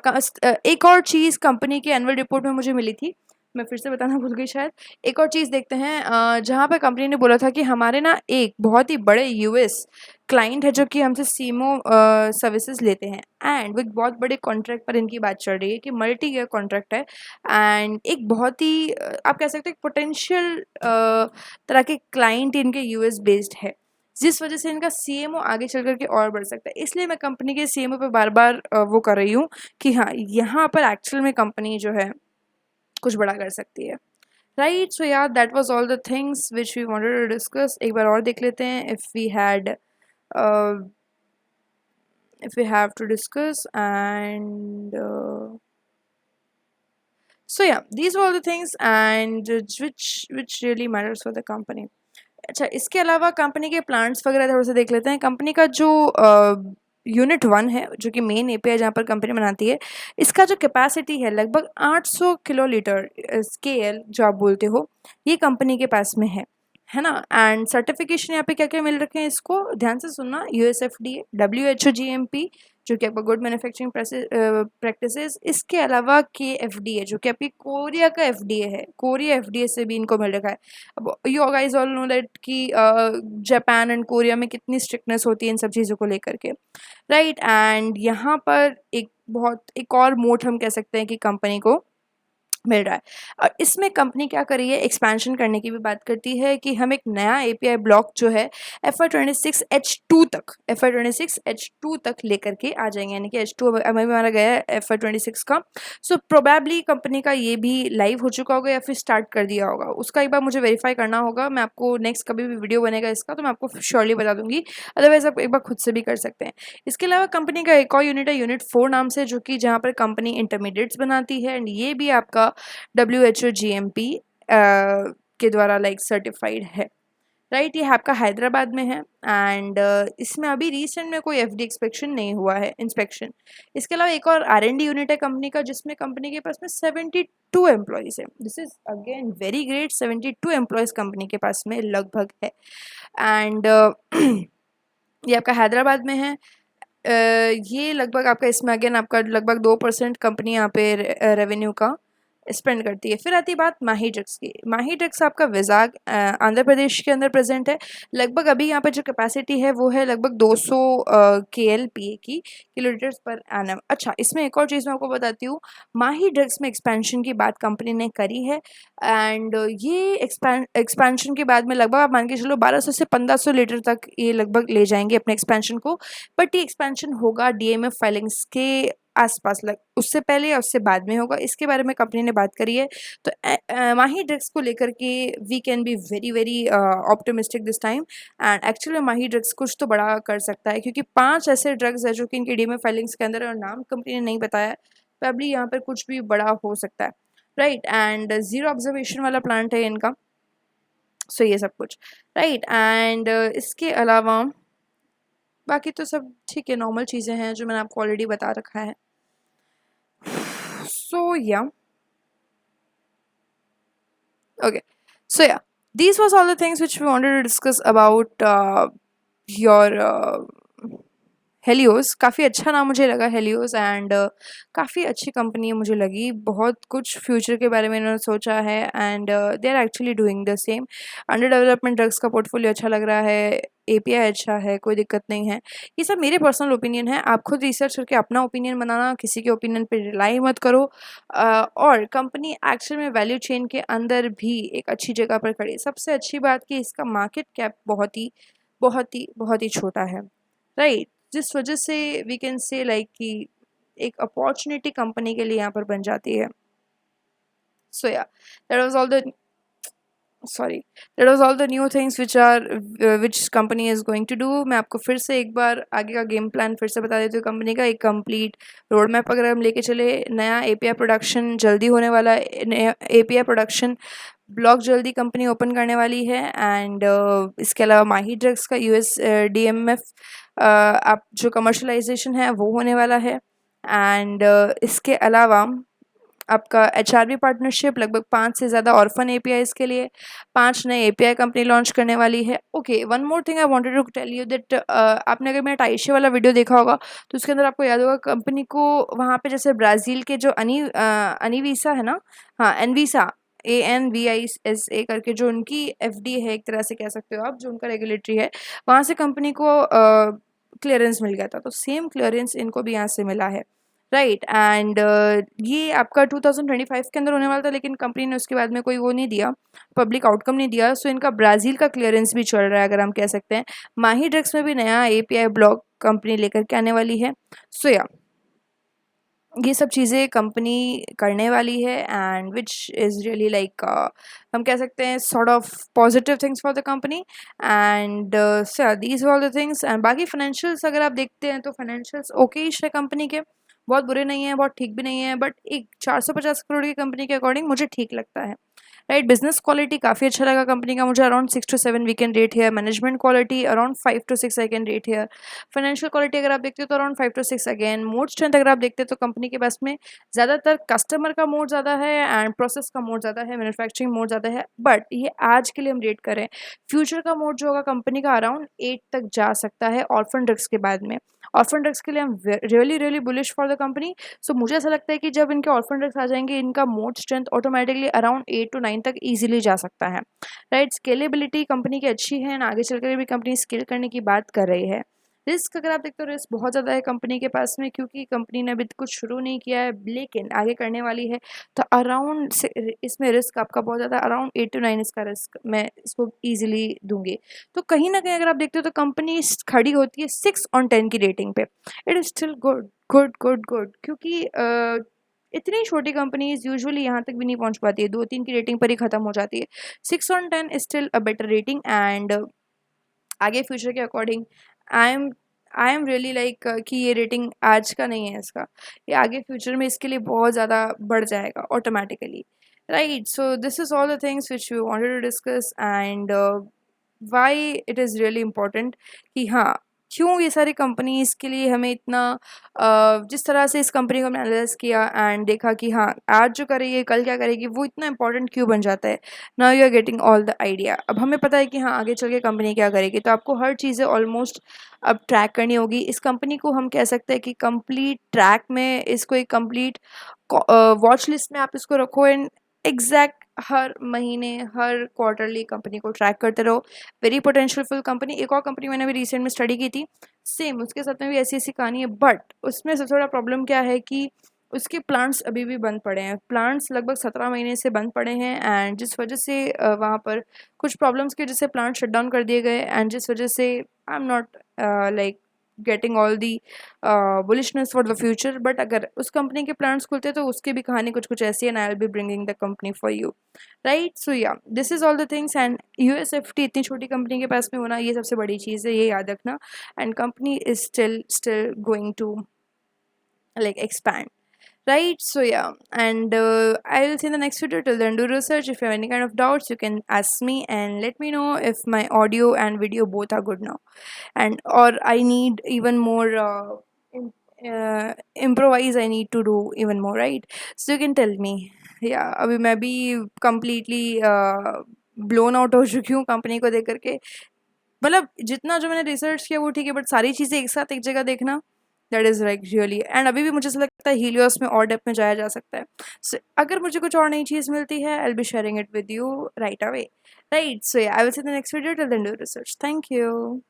एक और चीज़ कंपनी के एनुअल रिपोर्ट में मुझे मिली थी, मैं फिर से बताना भूल गई शायद। एक और चीज़ देखते हैं, जहाँ पर कंपनी ने बोला था कि हमारे ना एक बहुत ही बड़े यूएस क्लाइंट है जो कि हमसे सीमो सर्विसेज लेते हैं एंड वो एक बहुत बड़े कॉन्ट्रैक्ट पर इनकी बात चल रही है कि मल्टी ईयर कॉन्ट्रैक्ट है एंड एक बहुत ही आप कह सकते हैं पोटेंशियल तरह के क्लाइंट इनके यूएस बेस्ड है, जिस वजह से इनका सीएमओ आगे चल करके और बढ़ सकता है। इसलिए मैं कंपनी के सीएमओ पे बार बार वो कर रही हूँ कि हाँ, यहाँ पर एक्चुअल में कंपनी जो है कुछ बड़ा कर सकती है, राइट। सो यार, that was all the things which we wanted to discuss. एक बार और देख लेते हैं, if we have to discuss and so yeah, these were all the things and which really matters for the company. अच्छा, इसके अलावा कंपनी के प्लांट्स वगैरह थोड़ा सा देख लेते हैं। कंपनी का जो यूनिट 1 है, जो कि मेन एपीआई जहाँ पर कंपनी बनाती है, इसका जो कैपेसिटी है लगभग 800 किलोलीटर स्केल जो आप बोलते हो, ये कंपनी के पास में है ना। एंड सर्टिफिकेशन यहाँ पे क्या क्या मिल रखे हैं, इसको ध्यान से सुनना। यूएसएफडीए, WHO GMP, जो कि आपका गुड मैन्युफैक्चरिंग प्रैक्टिसेस, इसके अलावा KFDA, जो कि आपकी कोरिया का एफडीए है, कोरिया एफडीए से भी इनको मिल रखा है। अब you guys all know that कि जापान एंड कोरिया में कितनी स्ट्रिक्टनेस होती है इन सब चीज़ों को लेकर के, राइट। एंड यहाँ पर एक और मोट हम कह सकते हैं कि कंपनी को मिल रहा है। और इसमें कंपनी क्या कर रही है, एक्सपेंशन करने की भी बात करती है कि हम एक नया एपीआई ब्लॉक जो है FY26H2 तक लेकर के आ जाएंगे, यानी कि H2 हमें हमारा गया है FY26 का। सो प्रोबेबली कंपनी का ये भी लाइव हो चुका होगा या फिर स्टार्ट कर दिया होगा, उसका एक बार मुझे वेरीफाई करना होगा। मैं आपको नेक्स्ट कभी भी वीडियो बनेगा इसका तो मैं आपको श्योरली बता दूंगी, अदरवाइज आप एक बार खुद से भी कर सकते हैं। इसके अलावा कंपनी का एक और यूनिट है यूनिट 4 नाम से, जो कि जहाँ पर कंपनी इंटरमीडिएट्स बनाती है एंड ये भी आपका WHO GMP के द्वारा लाइक सर्टिफाइड है, राइट। ये आपका हैदराबाद में है एंड इसमें अभी रिसेंट में कोई एफडी इंस्पेक्शन। इसके अलावा एक और R&D यूनिट है कंपनी का, जिसमें कंपनी के पास में 72 एम्प्लॉयज़ है। This is again very great, 72 employees company के पास में लगभग है एंड ये आपका हैदराबाद में है। ये लगभग आपका इसमें अगेन आपका लगभग 2% कंपनी यहाँ पे रेवेन्यू का स्पेंड करती है। फिर आती है बात माही ड्रग्स की। माही ड्रग्स आपका विजाग आंध्र प्रदेश के अंदर प्रेजेंट है। लगभग अभी यहाँ पे जो कैपेसिटी है वो है लगभग 200 KLPA की, किलोलीटर्स पर एनम। अच्छा, इसमें एक और चीज़ मैं आपको बताती हूँ। माही ड्रग्स में एक्सपेंशन की बात कंपनी ने करी है एंड ये एक्सपेंशन के बाद में लगभग आप मान के चलो 1200 से 1500 लीटर तक ये लगभग ले जाएंगे अपने एक्सपेंशन को। बट ये एक्सपेंशन होगा DMF फाइलिंग्स के आसपास, लग उससे पहले या उससे बाद में होगा, इसके बारे में कंपनी ने बात करी है। तो माही ड्रग्स को लेकर के we can be very very optimistic this time. And actually Mahi drugs कुछ तो बड़ा कर सकता है, क्योंकि 5 ऐसे ड्रग्स है जो कि इनके DMF फाइलिंग्स के अंदर है और नाम कंपनी ने नहीं बताया। प्रॉब्ली यहाँ पर कुछ भी बड़ा हो सकता है, राइट। एंड जीरो ऑब्जर्वेशन वाला प्लांट है इनका। सो ये सब कुछ, राइट। एंड इसके अलावा बाकी तो सब ठीक है, नॉर्मल चीज़ें हैं जो मैंने आपको ऑलरेडी बता रखा है। So yeah, okay. So yeah, these was all the things which we wanted to discuss about your Helios. काफ़ी अच्छा नाम मुझे लगा हेलियोस एंड काफ़ी अच्छी कंपनी मुझे लगी। बहुत कुछ फ्यूचर के बारे में इन्होंने सोचा है and they are actually doing the same. Under development drugs का पोर्टफोलियो अच्छा लग रहा है, API अच्छा है, कोई दिक्कत नहीं है। ये सब मेरे पर्सनल ओपिनियन है, आप खुद रिसर्च करके अपना ओपिनियन बनाना, किसी के ओपिनियन पे रिलाई मत करो। और कंपनी एक्चुअल में वैल्यू चेन के अंदर भी एक अच्छी जगह पर खड़ी है। सबसे अच्छी बात कि इसका मार्केट कैप बहुत ही छोटा है, राइट। जिस वजह से वी कैन से लाइक कि एक अपॉर्चुनिटी कंपनी के लिए यहाँ पर बन जाती है। So yeah that was all the new things which company is going to do. मैं आपको फिर से एक बार आगे का गेम प्लान फिर से बता देती हूँ। कंपनी का एक कंप्लीट रोड मैप अगर हम लेके चले, नया API प्रोडक्शन जल्दी होने वाला है, नया API प्रोडक्शन ब्लॉक जल्दी कंपनी ओपन करने वाली है। एंड इसके अलावा माही ड्रग्स का US DMF आप जो कमर्शलाइजेशन है वो होने वाला है। एंड इसके अलावा आपका HRV पार्टनरशिप लगभग 5 से ज़्यादा ऑर्फन APIs के लिए 5 नए API कंपनी लॉन्च करने वाली है। Okay, one more thing I wanted to tell you that आपने अगर मेरा टाइशे वाला वीडियो देखा होगा तो उसके अंदर आपको याद होगा कंपनी को वहाँ पे जैसे ब्राज़ील के जो अनीवीसा है ना, हाँ एनवीसा, ANVISA करके जो उनकी FD है, एक तरह से कह सकते हो आप, जो उनका रेगुलेटरी है, वहाँ से कंपनी को क्लियरेंस मिल गया था। तो सेम क्लियरेंस इनको भी यहाँ से मिला है, राइट। एंड ये आपका 2025 के अंदर होने वाला था, लेकिन कंपनी ने उसके बाद में कोई वो नहीं दिया, पब्लिक आउटकम नहीं दिया। सो इनका ब्राज़ील का क्लियरेंस भी चल रहा है, अगर हम कह सकते हैं। माही ड्रग्स में भी नया API ब्लॉक कंपनी लेकर के आने वाली है। सो या ये सब चीज़ें कंपनी करने वाली है and which is really like हम कह सकते हैं sort of positive things for the company. And so these all the things. And बाकी फाइनेंशियल्स अगर आप देखते हैं तो फाइनेंशियल्स ओके ही है कंपनी के, बहुत बुरे नहीं हैं, बहुत ठीक भी नहीं है, बट एक 450 करोड़ की कंपनी के अकॉर्डिंग मुझे ठीक लगता है, राइट। बिजनेस क्वालिटी काफ़ी अच्छा लगा कंपनी का मुझे, around 6 to 7 we can rate है। Management quality around 5 to 6 I can rate है। फाइनेंशियल क्वालिटी अगर आप देखते हो तो around 5 to 6 again. Moat strength अगर आप देखते हो तो कंपनी के पास में ज़्यादातर कस्टमर का मोड ज़्यादा है एंड प्रोसेस का मोड ज़्यादा है, मैन्युफैक्चरिंग मोड ज़्यादा है। बट ये आज के लिए हम रेट करें, फ्यूचर का मोड जो होगा कंपनी का अराउंड 8 तक जा सकता है ऑर्फन ड्रग्स के बाद में। ऑर्फन ड्रग्स के लिए हम really really bullish for the company. So मुझे ऐसा लगता है कि जब इनके ऑर्फन ड्रग्स आ जाएंगे, इनका mode strength automatically around 8 to 9 तक ईजिली जा सकता है, राइट। स्केलेबिलिटी कंपनी की अच्छी है, आगे चलकर भी कंपनी स्केल करने की बात कर रही है। रिस्क अगर आप देखते हो, रिस्क बहुत ज़्यादा है कंपनी के पास में, क्योंकि कंपनी ने अभी कुछ शुरू नहीं किया है लेकिन आगे करने वाली है। तो अराउंड इसमें रिस्क आपका बहुत ज़्यादा, अराउंड 8 to 9 इसका रिस्क मैं इसको ईजिली दूंगी। तो कहीं ना कहीं अगर आप देखते हो तो कंपनी खड़ी होती है 6/10 की रेटिंग पे। It is still good good good good, क्योंकि इतनी छोटी कंपनीज यूजुअली यहाँ तक भी नहीं पहुँच पाती है, 2-3 की रेटिंग पर ही ख़त्म हो जाती है। 6/10 is still a better rating. And आगे फ्यूचर के according I am really like कि ये रेटिंग आज का नहीं है इसका, ये आगे फ्यूचर में इसके लिए बहुत ज़्यादा बढ़ जाएगा automatically, right. So this is all the things which we wanted to discuss. And why it is really important कि हाँ क्यों ये सारी कंपनीज़ के लिए हमें इतना जिस तरह से इस कंपनी को हमने एनालाइज़ किया एंड देखा कि हाँ, आज जो कर रही है, कल क्या करेगी, वो इतना इम्पोर्टेंट क्यों बन जाता है। Now you are getting all the idea. अब हमें पता है कि हाँ, आगे चल के कंपनी क्या करेगी, तो आपको हर चीज़ें ऑलमोस्ट अब ट्रैक करनी होगी। इस कंपनी को हम कह सकते हैं कि कंप्लीट ट्रैक में इसको एक कंप्लीट वॉच लिस्ट में आप इसको रखो एंड एग्जैक्ट हर महीने, हर क्वार्टरली कंपनी को ट्रैक करते रहो। Very potential full company. एक और कंपनी मैंने अभी रिसेंट में स्टडी की थी, सेम उसके साथ में भी ऐसी ऐसी कहानी है, बट उसमें से थोड़ा प्रॉब्लम क्या है कि उसके प्लांट्स अभी भी बंद पड़े हैं। प्लांट्स लगभग 17 महीने से बंद पड़े हैं एंड जिस वजह से वहाँ पर कुछ प्रॉब्लम्स की वजह से प्लांट शट डाउन कर दिए गए एंड जिस वजह से आई am not like getting all the bullishness for the future. But अगर उस कंपनी के प्लांट्स खुलते तो उसकी भी कहानी कुछ कुछ ऐसी है and I will be bringing the company for you, right. So yeah this is all the things and USFT इतनी छोटी कंपनी के पास में होना ये सबसे बड़ी चीज़ है, ये याद रखना। And company is still going to like expand, right? So yeah, and I will see in the next video. Till then, do research. If you have any kind of doubts, you can ask me and let me know if my audio and video both are good now, and or I need even more improvise. I need to do even more, right? So you can tell me. Yeah, अभी मैं भी completely blown out हो चुकी हूँ company को देख करके। मतलब जितना जो मैंने रिसर्च किया वो ठीक है, बट सारी चीज़ें एक साथ एक जगह देखना, that is like really. And अभी भी मुझे ऐसा लगता है हीलियोस में और डेप्थ में जाया जा सकता है। सो अगर मुझे कुछ और नई चीज़ मिलती है, I will be sharing it with you right away, right. So I will see the next video. Till then do research. Thank you.